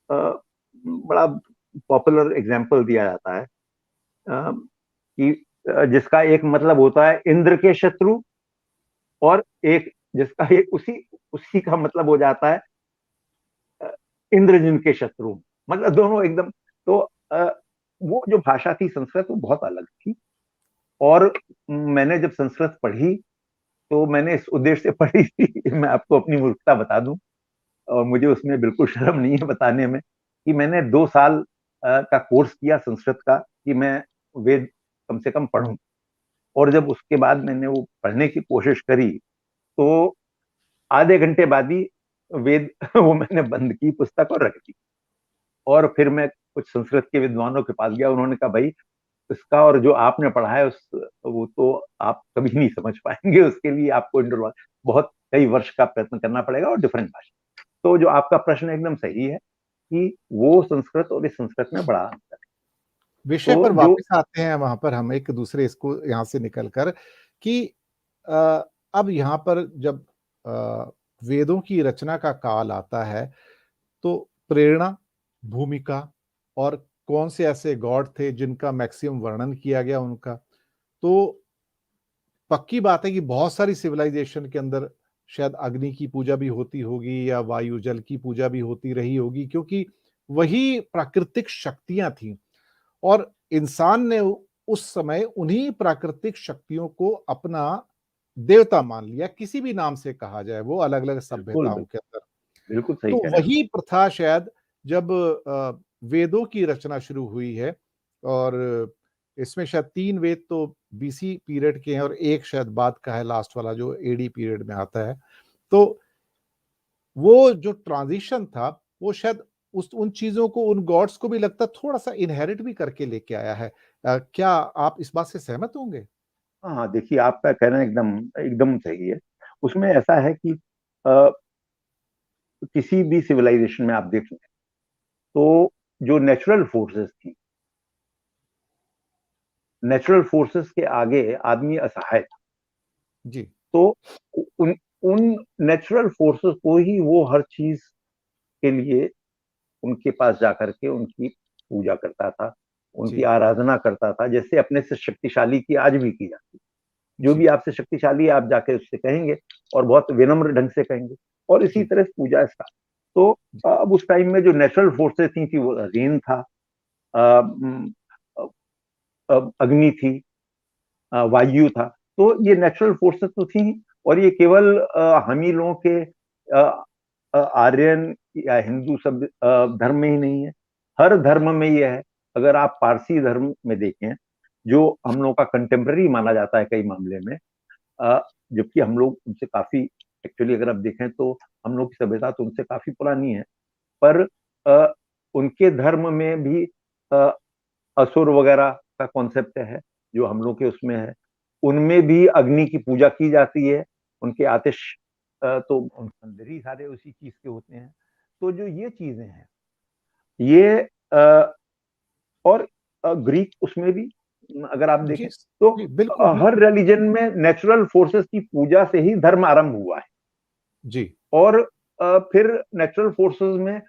Speaker 2: बड़ा पॉपुलर एग्जाम्पल दिया जाता है कि जिसका एक मतलब होता है इंद्र के शत्रु, और एक जिसका एक उसी उसी का मतलब हो जाता है इंद्रजिन के शत्रु। मतलब दोनों एकदम। तो वो जो भाषा थी संस्कृत वो बहुत अलग थी। और मैंने जब संस्कृत पढ़ी तो मैंने इस उद्देश्य से पढ़ी थी, मैं आपको अपनी मूर्खता बता दूं और मुझे उसमें बिल्कुल शर्म नहीं है बताने में, कि मैंने 2 साल का कोर्स किया संस्कृत का कि मैं वेद कम से कम पढूं। और जब उसके बाद मैंने वो पढ़ने की कोशिश करी तो आधे घंटे बाद ही वेद वो मैंने बंद की पुस्तक और रख दी। और फिर मैं कुछ संस्कृत के विद्वानों के पास गया, उन्होंने कहा भाई इसका और जो आपने पढ़ा है उस वो तो आप कभी नहीं समझ पाएंगे, उसके लिए आपको बहुत कई वर्ष का प्रयत्न करना पड़ेगा और डिफरेंट भाषा। तो जो आपका प्रश्न एकदम सही है कि वो संस्कृत और इस संस्कृत में बड़ा अंतर है।
Speaker 1: विषय
Speaker 2: तो
Speaker 1: पर
Speaker 2: जो
Speaker 1: वापस आते हैं वहाँ पर हम एक दूसरे इसको यहाँ से निकल कर कि अ, अब यहाँ पर जब अ, वेदों की रचना का काल आता है, तो प्रेरणा, भूमिका और कौन से ऐसे गॉड थे जिनका मैक्सिमम वर्णन किया गया उनका। तो पक्की बात है कि बहुत सारी सिविलाइजेशन के अंदर शायद अग्नि की पूजा भी होती होगी या वायु, जल की पूजा भी होती रही होगी क्योंकि वही प्राकृतिक शक्तियाँ थीं और इंसान ने उस समय उन्हीं प्राकृतिक शक्तियों को अपना देवता मान लिया, किसी भी नाम से कहा जाए वो अलग-अलग
Speaker 2: बिल्कुल,
Speaker 1: सभ्यताओं
Speaker 2: बिल्कुल,
Speaker 1: के अंदर।
Speaker 2: बिल्कुल सही
Speaker 1: तो
Speaker 2: कह रहे हैं आप।
Speaker 1: वही प्रथा शायद जब वेदों की रचना शुरू हुई है और इसमें शायद 3 वेद तो बीसी पीरियड के हैं और 1 शायद बाद का है लास्ट वाला जो एडी पीरियड में आता है। तो वो जो ट्रांज़िशन था, वो शायद उस उन चीज़ों को, उन गॉड्स को भी लगता है थोड़ा-सा इनहेरिट भी करके लेके आया है। क्या आप इस बात से सहमत होंगे?
Speaker 2: हाँ, हाँ, देखिए आपका कहना एकदम एकदम सही है। उसमें ऐसा है कि अ, किसी भी सिविलाइजेशन में आप देख लें, तो जो नेचुरल फोर्सेस थी, नेचुरल फोर्सेस के आगे आदमी असहाय था।
Speaker 1: जी,
Speaker 2: तो उन उन नेचुरल फोर्सेस को ही वो हर चीज के लिए उनके पास जाकर के उनकी पूजा करता था, उनकी
Speaker 1: जी,
Speaker 2: आराधना करता था, जैसे अपने से शक्तिशाली की आज भी की जाती है। जो भी
Speaker 1: जी,
Speaker 2: आपसे शक्तिशाली है, आप जाके उससे कहेंगे और बहुत विनम्र ढंग से कहेंगे, और इसी
Speaker 1: जी,
Speaker 2: तरह से पूजा स्टार्ट। तो
Speaker 1: जी,
Speaker 2: अब उस टाइम में जो नेचुरल फोर्सेस थी वो रेन था, अग्नि थी, वायु था। तो ये नेचुरल फोर्सेस तो थी, और ये केवल हम ही लोगों के आर्यन या हिंदू सब धर्म में ही नहीं है, हर धर्म में ये है। अगर आप पारसी धर्म में देखें, जो हम लोगों का कंटेम्प्रेरी माना जाता है कई मामले में, जबकि हम लोग उनसे काफी, एक्चुअली अगर आप देखें तो हम लोग की सभ्यता तो उनसे काफी पुरानी है, पर अ, उनके धर्म में भी अ, असुर वगैरह का कॉन्सेप्ट है जो हम लोग के उसमें है। उनमें भी अग्नि की पूजा की जाती है, उनके आतिश तो उन मंदिर ही सारे उसी चीज के होते हैं। तो जो ये चीजें हैं, ये और ग्रीक उसमें भी अगर आप
Speaker 1: जी,
Speaker 2: देखें तो
Speaker 1: जी, बिल्कुल,
Speaker 2: हर
Speaker 1: बिल्कुल।
Speaker 2: रिलीजन में नेचुरल फोर्सेस की पूजा से ही धर्म आरंभ हुआ है।
Speaker 1: जी,
Speaker 2: और फिर नेचुरल फोर्सेस में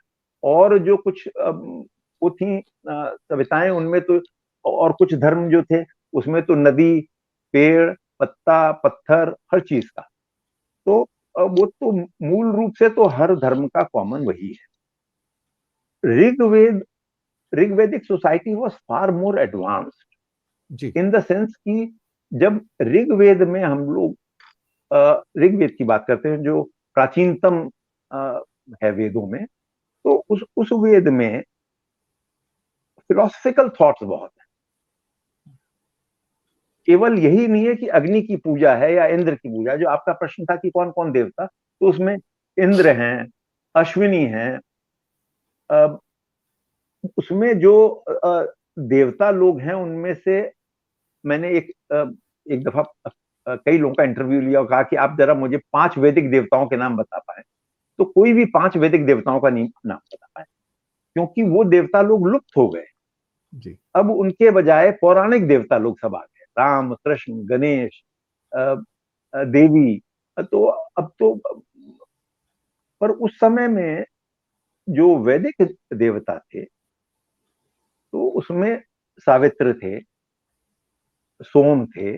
Speaker 2: और जो कुछ वो थी सभ्यताएं, उनमें तो और कुछ धर्म जो थे, उसमें तो नदी, पेड़, पत्ता, पत्थर, हर चीज का। तो वो तो मूल रूप से तो हर धर्म का कॉमन वही है। Rigveda Rigvedic society was far more advanced
Speaker 1: जी,
Speaker 2: इन द सेंस कि जब ऋग्वेद में हम लोग ऋग्वेद की बात करते हैं, जो प्राचीनतम है वेदों में, तो उस वेद में फिलोसफिकल थॉट्स बहुत है। केवल यही नहीं है कि अग्नि की पूजा है या इंद्र की पूजा। जो आपका प्रश्न था कि कौन कौन देवता, तो उसमें इंद्र हैं, अश्विनी हैं, उसमें जो देवता लोग हैं उनमें से मैंने एक दफा कई लोगों का इंटरव्यू लिया और कहा कि आप जरा मुझे 5 वैदिक देवताओं के नाम बता पाए, तो कोई भी 5 वैदिक देवताओं का नाम बता पाए, क्योंकि वो देवता लोग लुप्त हो गए।
Speaker 1: जी,
Speaker 2: अब उनके बजाय पौराणिक देवता लोग सब आ गए, राम, कृष्ण, गणेश, देवी। तो अब तो, पर उस समय में जो वैदिक देवता थे, तो उसमें सावित्र थे, सोम थे।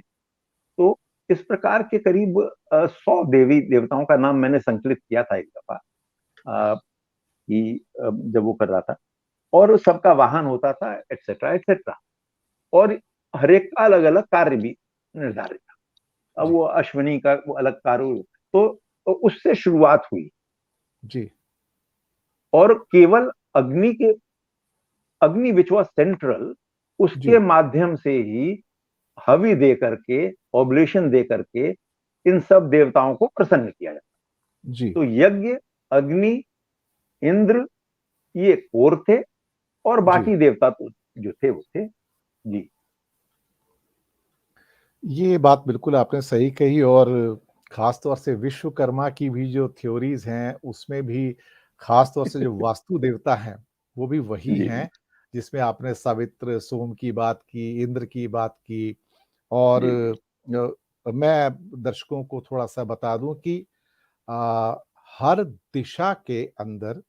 Speaker 2: तो इस प्रकार के करीब 100 देवी देवताओं का नाम मैंने संकलित किया था एक दफा, कि जब वो कर रहा था, और सबका वाहन होता था, एटसेट्रा एटसेट्रा। और हर एक का अलग अलग कार्य भी निर्धारित था। अब
Speaker 1: जी,
Speaker 2: वो अश्विनी का वो अलग कार्य, तो उससे शुरुआत हुई।
Speaker 1: जी,
Speaker 2: और केवल अग्नि के अग्नि विच वॉज सेंट्रल, उसके
Speaker 1: जी,
Speaker 2: माध्यम से ही हवि दे करके, ऑब्लेशन दे करके इन सब देवताओं को प्रसन्न किया जाता।
Speaker 1: जी।
Speaker 2: तो यज्ञ, अग्नि, इंद्र, ये कोर थे, और
Speaker 1: जी,
Speaker 2: बाकी देवता तो जो थे वो थे। जी,
Speaker 1: ये बात बिल्कुल आपने सही कही और ख़ास तौर से विश्वकर्मा की भी जो थ्योरीज़ हैं, उसमें भी ख़ास तौर से जो वास्तु देवता हैं, वो भी वही
Speaker 2: जी,
Speaker 1: हैं, जिसमें आपने सावित्र, सोम की बात की, इंद्र की बात की और
Speaker 2: जी, जी,
Speaker 1: मैं दर्शकों को थोड़ा-सा बता दूँ कि अ, हर दिशा के अंदर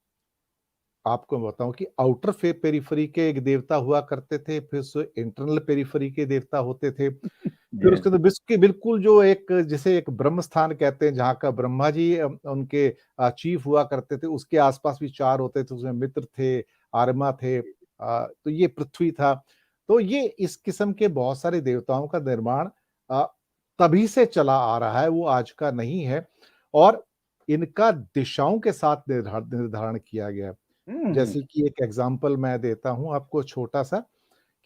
Speaker 1: आपको मैं बताऊँ कि आउटर पेरिफेरी के एक देवता हुआ करते थे, फिर उससे इंटरनल पेरिफेरी के देवता होते थे।
Speaker 2: जी,
Speaker 1: फिर
Speaker 2: हाँ
Speaker 1: उसके
Speaker 2: जी,
Speaker 1: अंदर बिस्क बिल्कुल जो एक जिसे एक ब्रह्म स्थान कहते हैं, जहाँ का ब्रह्मा जी उनके चीफ हुआ करते थे, उसके आस-पास भी 4 होते थे, उसमें मित्र थे, आर्यमा थे तो ये पृथ्वी था। तो ये इस किस्म के बहुत सारे देवताओं का निर्माण अ तभी से चला आ रहा है, वो आज का नहीं है और इनका दिशाओं के साथ निर्धारण किया गया है।
Speaker 2: हम्म।
Speaker 1: जैसे कि एक एग्ज़ाम्पल मैं देता हूँ आपको छोटा-सा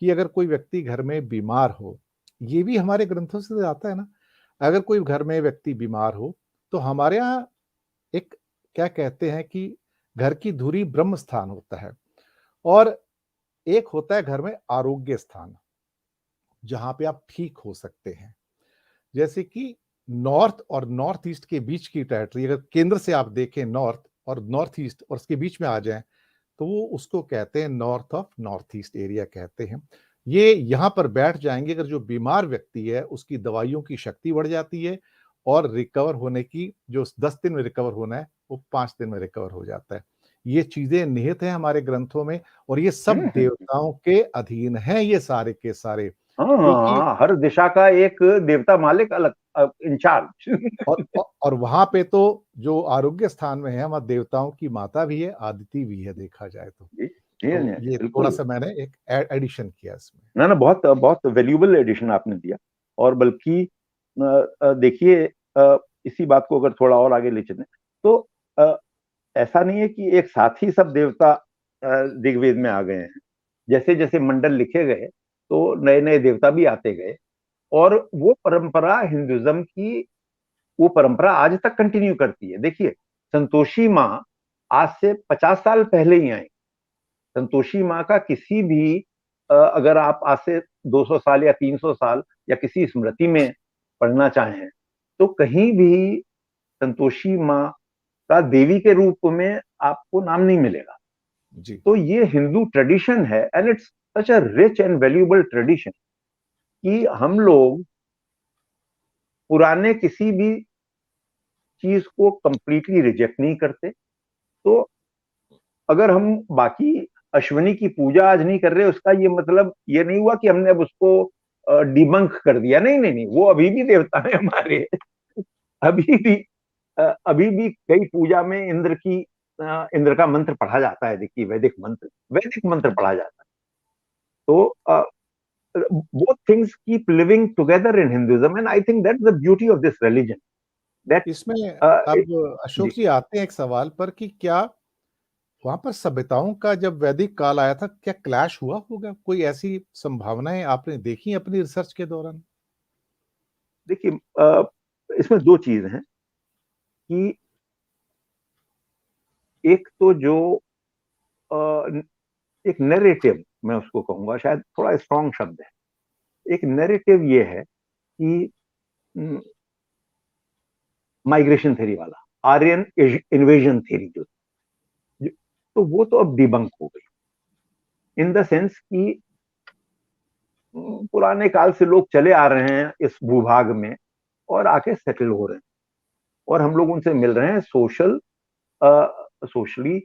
Speaker 1: कि अगर कोई व्यक्ति घर में बीमार हो, ये भी हमारे ग्रंथों से आता है ना, अगर कोई घर में व्यक्ति बीमार हो, तो हमारे यहाँ एक क्या कहते हैं कि घर की धुरी ब्रह्म स्थान होता है और एक होता है घर में आरोग्य स्थान, जहाँ पे आप ठीक हो सकते हैं। जैसे कि नॉर्थ और नॉर्थ ईस्ट के बीच की टेरिटरी अगर केंद्र से आप देखें नॉर्थ और नॉर्थ ईस्ट और उसके बीच में आ जाएँ, तो वो उसको कहते हैं north of north east area कहते हैं। ये यहाँ पर बैठ जाएँगे अगर जो बीमार व्यक्ति है, उसकी दवाइयों की शक्ति बढ़ जाती है और रिकवर होने की जो 10 दिन में रिकवर होना है, वो 5 दिन में रिकवर हो जाता है। ये चीज़ें निहित हैं हमारे ग्रंथों में और ये सब
Speaker 2: हम्म।
Speaker 1: देवताओं के अधीन हैं ये सारे के सारे,
Speaker 2: हाँ
Speaker 1: क्योंकि
Speaker 2: हाँ, हर दिशा का एक देवता मालिक अलग, इंचार्ज।
Speaker 1: और वहाँ पे तो जो आरोग्य स्थान में है, वहाँ देवताओं की माता भी है, आदिति भी है देखा जाए तो।
Speaker 2: जी जी,
Speaker 1: तो ये
Speaker 2: बिल्कुल।
Speaker 1: थोड़ा-सा मैंने एक एडिशन किया इसमें।
Speaker 2: ना ना, बहुत बहुत वैल्यूबल एडिशन आपने दिया। और बल्कि देखिए, इसी बात को अगर थोड़ा और आगे ले चलें तो अ, ऐसा नहीं है कि एक साथ ही सब देवता ऋग्वेद में आ गए हैं। जैसे जैसे मंडल लिखे गए तो नए नए देवता भी आते गए, और वो परंपरा हिंदुइज्म की, वो परंपरा आज तक कंटिन्यू करती है। देखिए, संतोषी माँ आज से 50 साल पहले ही आई। संतोषी माँ का किसी भी अगर आप आज से 200 साल या 300 साल या किसी स्मृति में पढ़ना चाहें, तो कहीं भी संतोषी माँ का देवी के रूप में आपको नाम नहीं मिलेगा।
Speaker 1: जी,
Speaker 2: तो ये हिंदू ट्रेडिशन है, and it's such a rich and valuable tradition कि हम लोग पुराने किसी भी चीज को कंप्लीटली रिजेक्ट नहीं करते। तो अगर हम बाकी अश्विनी की पूजा आज नहीं कर रहे, उसका ये मतलब ये नहीं हुआ कि हमने अब उसको डिबंक कर दिया। नहीं नहीं नहीं, वो अभी भी देवता है हमारे। अभी भी अभी भी कई पूजा में इंद्र का मंत्र पढ़ा जाता है। देखिए, वैदिक मंत्र पढ़ा जाता है। तो both things keep living together in Hinduism, and I think that's the beauty of this religion. That
Speaker 1: इसमें
Speaker 2: uh,
Speaker 1: अब अशोक
Speaker 2: जी,
Speaker 1: जी आते हैं एक सवाल पर कि क्या वहाँ पर सभ्यताओं का जब वैदिक काल आया था, क्या क्लैश हुआ होगा? कोई ऐसी संभावनाएँ आपने देखी अपनी रिसर्च के दौरान?
Speaker 2: देखिए, इसमें दो चीज हैं कि एक तो जो अ, एक नैरेटिव, मैं उसको कहूंगा, शायद थोड़ा स्ट्रॉन्ग शब्द है। एक नैरेटिव ये है कि माइग्रेशन थ्योरी वाला, आर्यन इन्वेजन थ्योरी तो वो तो अब डिबंक हो गई, इन द सेंस कि पुराने काल से लोग चले आ रहे हैं इस भूभाग में और आके सेटल हो रहे हैं, और हम लोग उनसे मिल रहे हैं सोशली,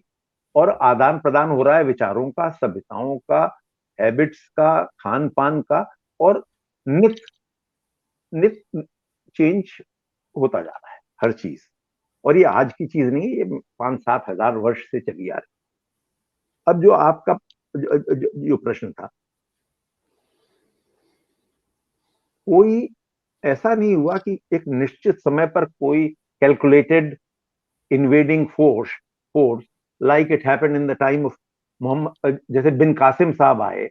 Speaker 2: और आदान प्रदान हो रहा है विचारों का, सभ्यताओं का, हैबिट्स का, खान पान का, और नित नित चेंज होता जा रहा है हर चीज। और ये आज की चीज नहीं है, ये 5-7 हजार वर्ष से चली आ रही है। अब जो आपका जो प्रश्न था, कोई ऐसा नहीं हुआ कि एक निश्चित समय पर कोई calculated invading force like it happened in the time of Muhammad, जैसे बिन कासिम साहब आए,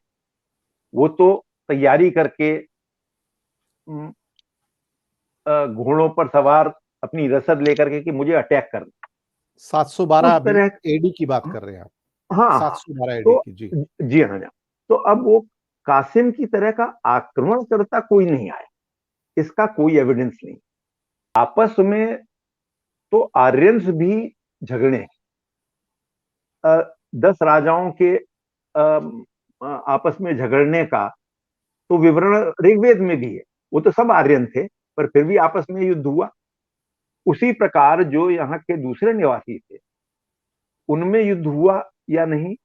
Speaker 2: वो तो तैयारी करके घोड़ों पर सवार अपनी रसद लेकर के कि मुझे अटैक करना। उस
Speaker 1: 712 बी
Speaker 2: तरह,
Speaker 1: एडी की बात कर रहे हैं आप?
Speaker 2: हाँ हाँ,
Speaker 1: 712 एडी
Speaker 2: तो
Speaker 1: की, जी।
Speaker 2: जी हाँ जी हाँ। तो अब वो कासिम की तरह का आक्रमणकर्ता कोई नहीं आया, इसका कोई एविडेंस नहीं। आपस में तो आर्यंस भी झगड़े, 10 राजाओं के आपस में झगड़ने का तो विवरण ऋग्वेद में भी है। वो तो सब आर्यन थे, पर फिर भी आपस में युद्ध हुआ। उसी प्रकार जो यहाँ के दूसरे निवासी थे, उनमें युद्ध हुआ या नहीं।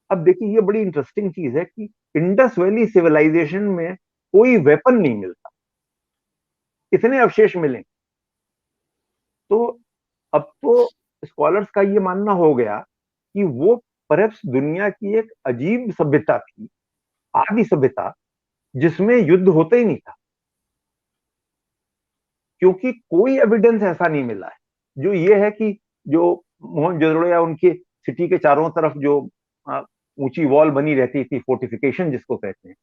Speaker 2: अब देखिए, ये बड़ी इंटरेस्टिंग चीज है कि इंडस वैली सिविलाइजेशन में कोई वेपन नहीं मिलता, इतने अवशेष मिले। तो अब तो स्कॉलर्स का ये मानना हो गया कि वो परहैप्स दुनिया की एक अजीब सभ्यता थी, आदि सभ्यता, जिसमें युद्ध होता ही नहीं था। क्योंकि कोई एविडेंस ऐसा नहीं मिला है जो ये है कि जो मोहनजोदड़ो या उनके सिटी के चारों तरफ जो ऊंची वॉल बनी रहती थी, फोर्टिफिकेशन जिसको कहते हैं,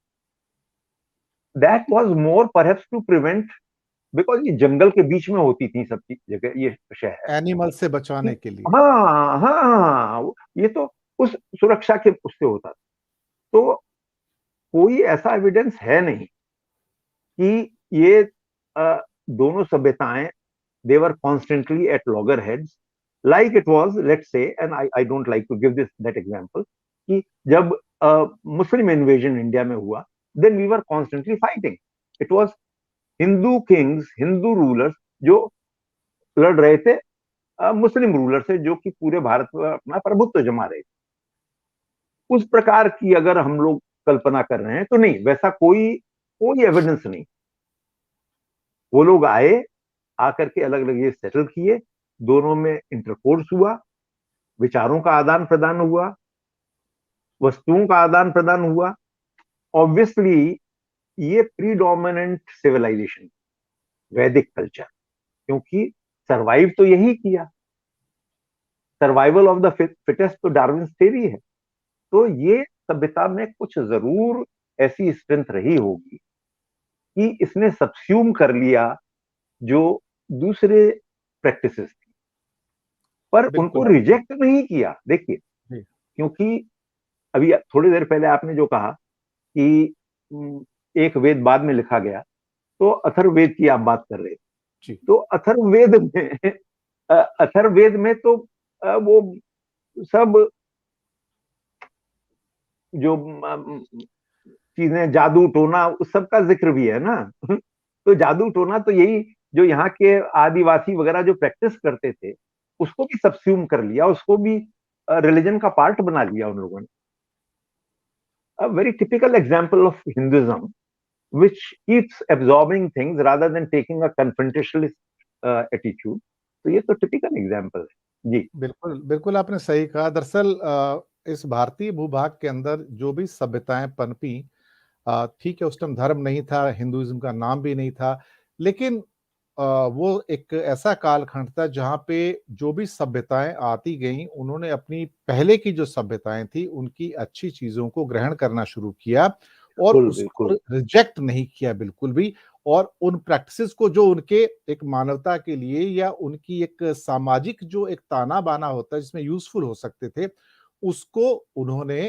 Speaker 2: that was more perhaps to prevent, because ये जंगल के बीच में होती थी सब जगह ये शहर।
Speaker 1: एनिमल से बचाने के लिए।
Speaker 2: हाँ हाँ, ये तो उस सुरक्षा के उससे होता था। तो कोई ऐसा एविडेंस है नहीं कि ये दोनों सभ्यताएं they were constantly at loggerheads, like it was, let's say, and I don't like to give this that example, कि जब मुस्लिम इन्वेजन इंडिया में हुआ, then we were constantly fighting. It was Hindu kings, Hindu rulers जो लड़ रहे थे मुस्लिम ruler से, जो कि पूरे भारत पर अपना प्रभुत्व जमा रहे थे। उस प्रकार की अगर हम लोग कल्पना कर रहे हैं तो नहीं, वैसा कोई कोई एविडेंस नहीं। वो लोग आए, आकर के अलग अलग ये सेटल किए, दोनों में इंटरकोर्स हुआ, विचारों का आदान प्रदान हुआ, वस्तुओं का आदान प्रदान हुआ। ऑब्वियसली ये प्रीडोमिनेंट सिविलाइजेशन, वैदिक कल्चर, क्योंकि सरवाइव तो यही किया, सर्वाइवल ऑफ द फिटेस्ट तो डार्विन थ्योरी है। तो ये सभ्यता में कुछ जरूर ऐसी स्ट्रेंथ रही होगी कि इसने सबस्यूम कर लिया जो दूसरे प्रैक्टिसेस थी, पर उनको
Speaker 1: बिल्कुल।
Speaker 2: रिजेक्ट नहीं किया। देखिए,
Speaker 1: जी।
Speaker 2: क्योंकि अभी थोड़ी देर पहले आपने जो कहा कि एक वेद बाद में लिखा गया, तो अथर्ववेद की आप बात कर रहे थे।
Speaker 1: जी।
Speaker 2: तो अथर्ववेद में अथर्ववेद में तो वो सब जो चीजें, जादू टोना, उस सब का जिक्र भी है ना। तो जादू टोना तो यही जो यहाँ के आदिवासी वगैरह जो प्रैक्टिस करते थे, उसको भी सबस्यूम कर लिया, उसको भी रिलीजन का पार्ट बना लिया उन लोगों ने। A very typical example of Hinduism which keeps absorbing things rather than taking a confrontationalist attitude. तो ये तो टिपिकल एग्जाम्पल है जी।
Speaker 1: बिल्कुल, बिल्कुल आपने सही कहा। दरअसल इस भारतीय भूभाग के अंदर जो भी सभ्यताएँ पनपी, ठीक है, उस टाइम धर्म नहीं था, हिंदुइज़्म का नाम भी नहीं था, लेकिन वो एक ऐसा कालखंड था जहाँ पे जो भी सभ्यताएँ आती गईं, उन्होंने अपनी पहले की जो सभ्यताएँ थी, उनकी अच्छी चीज़ों को ग्रहण करना शुरू किया और
Speaker 2: बिल्कुल
Speaker 1: उसको
Speaker 2: बिल्कुल।
Speaker 1: रिजेक्ट नहीं किया बिल्कुल भी। और उन प्रैक्टिसेस को जो उनके एक मानवता के लिए या उनकी एक सामाजिक जो एक ताना-बाना होता है, जिसमें यूज़फुल हो सकते थे, उसको उन्होंने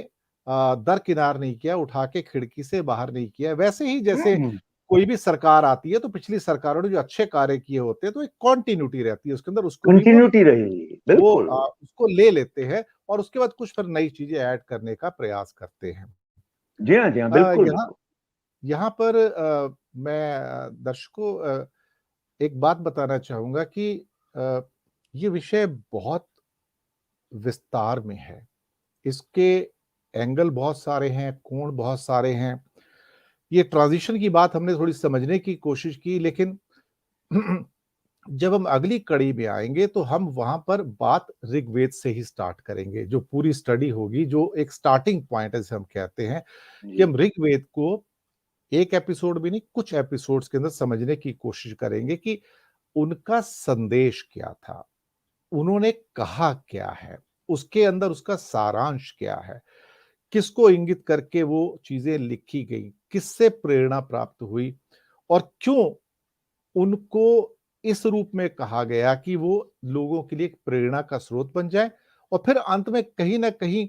Speaker 1: दरकिनार नहीं किया, उठा के खिड़की से बाहर नहीं किया। वैसे ही जैसे
Speaker 2: हम्म,
Speaker 1: कोई भी सरकार आती है तो पिछली सरकारों ने जो अच्छे कार्य किए होते हैं तो एक कंटिन्यूटी रहती है उसके अंदर, उसको भी
Speaker 2: कंटिन्यूटी रही, बिल्कुल।
Speaker 1: उसको ले लेते हैं और उसके बाद कुछ फिर नई चीजें ऐड करने का प्रयास करते हैं।
Speaker 2: जी हाँ, जी हाँ, बिल्कुल
Speaker 1: यहाँ
Speaker 2: बिल्कुल।
Speaker 1: यहाँ पर मैं दर्शकों एक बात बताना चाहूँगा कि अ, ये विषय बहुत विस्तार में है। इसके एंगल बहुत सारे हैं, कोण बहुत सारे हैं। ये ट्रांज़िशन की बात हमने थोड़ी समझने की कोशिश की, लेकिन जब हम अगली कड़ी में आएँगे तो हम वहाँ पर बात ऋग्वेद से ही स्टार्ट करेंगे। जो पूरी स्टडी होगी, जो एक स्टार्टिंग पॉइंट है जिसे हम कहते हैं कि
Speaker 2: जी
Speaker 1: हम ऋग्वेद को एक एपिसोड भी नहीं, कुछ एपिसोड्स के अंदर समझने की कोशिश करेंगे कि उनका संदेश क्या था? उन्होंने कहा क्या है? उसके अंदर उसका सारांश क्या है? किसको इंगित करके वो चीज़ें लिखी गई? किससे प्रेरणा प्राप्त हुई? और क्यों उनको इस रूप में कहा गया कि वो लोगों के लिए एक प्रेरणा का स्रोत बन जाए? और फिर अंत में कहीं न कहीं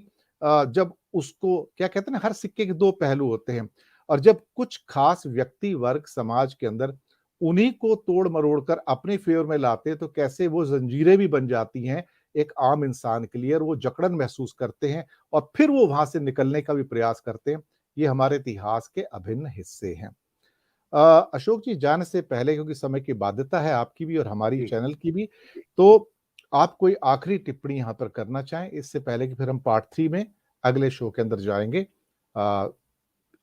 Speaker 1: जब उसको क्या कहते हैं ना, हर सिक्के के 2 पहलू होते हैं और जब कुछ खास व्यक्ति वर्ग समाज के अंदर उन्हीं को तोड़-मरोड़ कर अपने फ़ेवर में लाते हैं, तो कैसे वो ज़ंजीरें भी बन जाती हैं एक आम इंसान के लिए और वो जकड़न महसूस करते हैं और फिर वो वहाँ से निकलने का भी प्रयास करते हैं। ये हमारे इतिहास के अभिन्न हिस्से हैं। अशोक जी, जाने से पहले, क्योंकि समय की बाध्यता है आपकी भी और हमारी
Speaker 2: जी
Speaker 1: चैनल की भी,
Speaker 2: जी।
Speaker 1: तो आप कोई आखिरी टिप्पणी यहाँ पर करना चाहें इससे पहले कि फिर हम पार्ट 3 में अगले शो के अंदर जाएँगे। अ,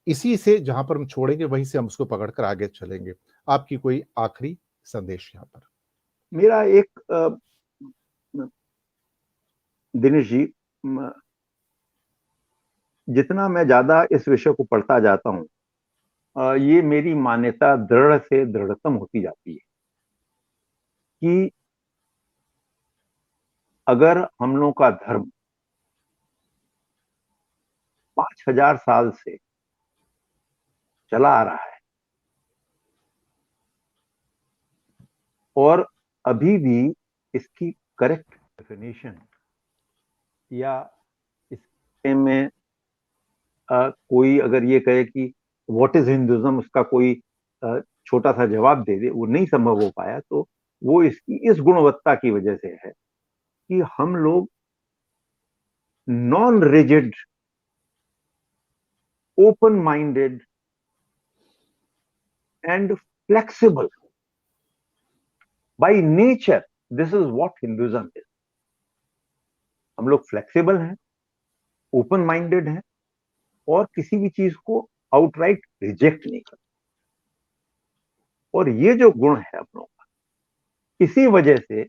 Speaker 1: इसी से जहाँ पर हम छोड़ेंगे वहीं से हम उसको पकड़ कर आगे चलेंगे। आपकी कोई आखिरी संदेश यहाँ पर?
Speaker 2: मेरा एक दिनेश जी, म, जितना मैं ज्यादा इस विषय को पढ़ता जाता हूँ, ये मेरी मान्यता दृढ़ से दृढ़तम होती जाती है कि अगर हम लोगों का धर्म 5000 साल से चला आ रहा है और अभी भी इसकी करेक्ट डेफिनेशन या इसके में कोई अगर ये कहे कि व्हाट इज हिंदुइज्म, उसका कोई छोटा सा जवाब दे दे, वो नहीं संभव हो पाया। तो वो इसकी इस गुणवत्ता की वजह से है कि हम लोग non rigid, open minded and flexible by nature. This is what Hinduism is. हम लोग फ्लेक्सिबल हैं, ओपन माइंडेड हैं और किसी भी चीज को आउटराइट रिजेक्ट नहीं करते। और ये जो गुण है अपनों का, इसी वजह से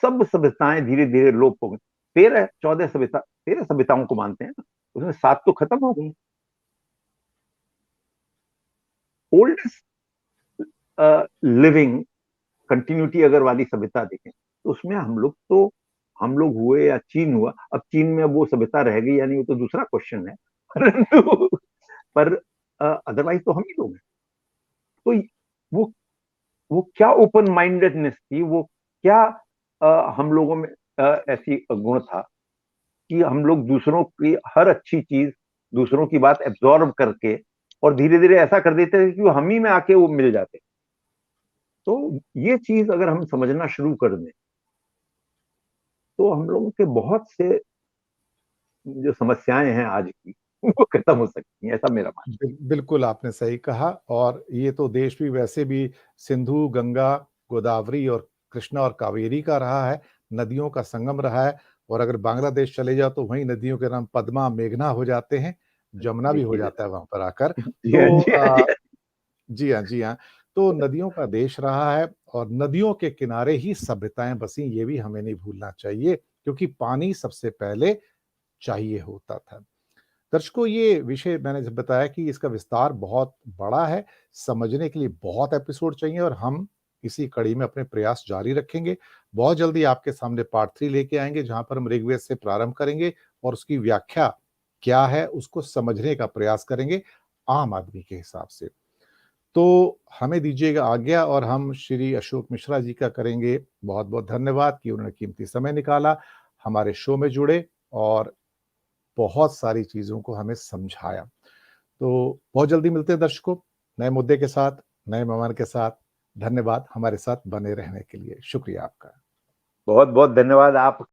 Speaker 2: सब सभ्यताएं धीरे धीरे लोप हो गई। 13 सभ्यताओं को मानते हैं ना, उसमें 7 तो खत्म हो गई। ओल्डेस्ट लिविंग कंटिन्यूटी अगर वाली सभ्यता देखें तो उसमें हम लोग हुए या चीन हुआ। अब चीन में अब वो सभ्यता रह गई या नहीं, वो तो दूसरा क्वेश्चन है। परंतु पर अदरवाइज तो हम ही लोग हैं। तो वो वो क्या ओपन माइंडेडनेस थी, वो क्या हम लोगों में ऐसी गुण था कि हम लोग दूसरों की हर अच्छी चीज, दूसरों की बात एब्जॉर्ब करके और धीरे धीरे ऐसा कर देते थे कि वो हम ही में आके वो मिल जाते। तो ये चीज अगर हम समझना शुरू कर दें तो हम लोगों के बहुत से जो समस्याएं हैं आज की वो खत्म हो सकती हैं, ऐसा मेरा मानना
Speaker 1: बिल्कुल आपने सही कहा। और ये तो देश भी वैसे भी सिंधु, गंगा, गोदावरी और कृष्णा और कावेरी का रहा है, नदियों का संगम रहा है। और अगर बांग्लादेश चले जाओ तो वहीं नदियों के नाम पद्मा, मेघना हो जाते हैं,
Speaker 2: है।
Speaker 1: जमुना भी हो
Speaker 2: देखिए
Speaker 1: जाता है वहां पर आकर।
Speaker 2: जी हाँ,
Speaker 1: तो
Speaker 2: जी हाँ, जी हाँ।
Speaker 1: जी हाँ, जी हाँ। तो नदियों का देश रहा है और नदियों के किनारे ही सभ्यताएं बसी, ये भी हमें नहीं भूलना चाहिए, क्योंकि पानी सबसे पहले चाहिए होता था। दर्शकों, ये विषय मैंने जब बताया कि इसका विस्तार बहुत बड़ा है, समझने के लिए बहुत एपिसोड चाहिए और हम इसी कड़ी में अपने प्रयास जारी रखेंगे। बहुत जल्दी आपके सामने पार्ट 3 लेके आएँगे, जहाँ पर हम ऋग्वेद से प्रारंभ करेंगे और उसकी व्याख्या क्या है, उसको समझने का प्रयास करेंगे आम आदमी के हिसाब से। तो हमें दीजिएगा आज्ञा और हम श्री अशोक मिश्रा जी का करेंगे बहुत-बहुत धन्यवाद कि उन्होंने कीमती समय निकाला, हमारे शो में जुड़े और बहुत सारी चीज़ों को हमें समझाया। तो बहुत जल्दी मिलते हैं दर्शकों, नए मुद्दे के साथ, नए मेहमान के साथ। धन्यवाद हमारे साथ बने रहने के लिए। शुक्रिया आपका।
Speaker 2: बहुत बहुत धन्यवाद। आप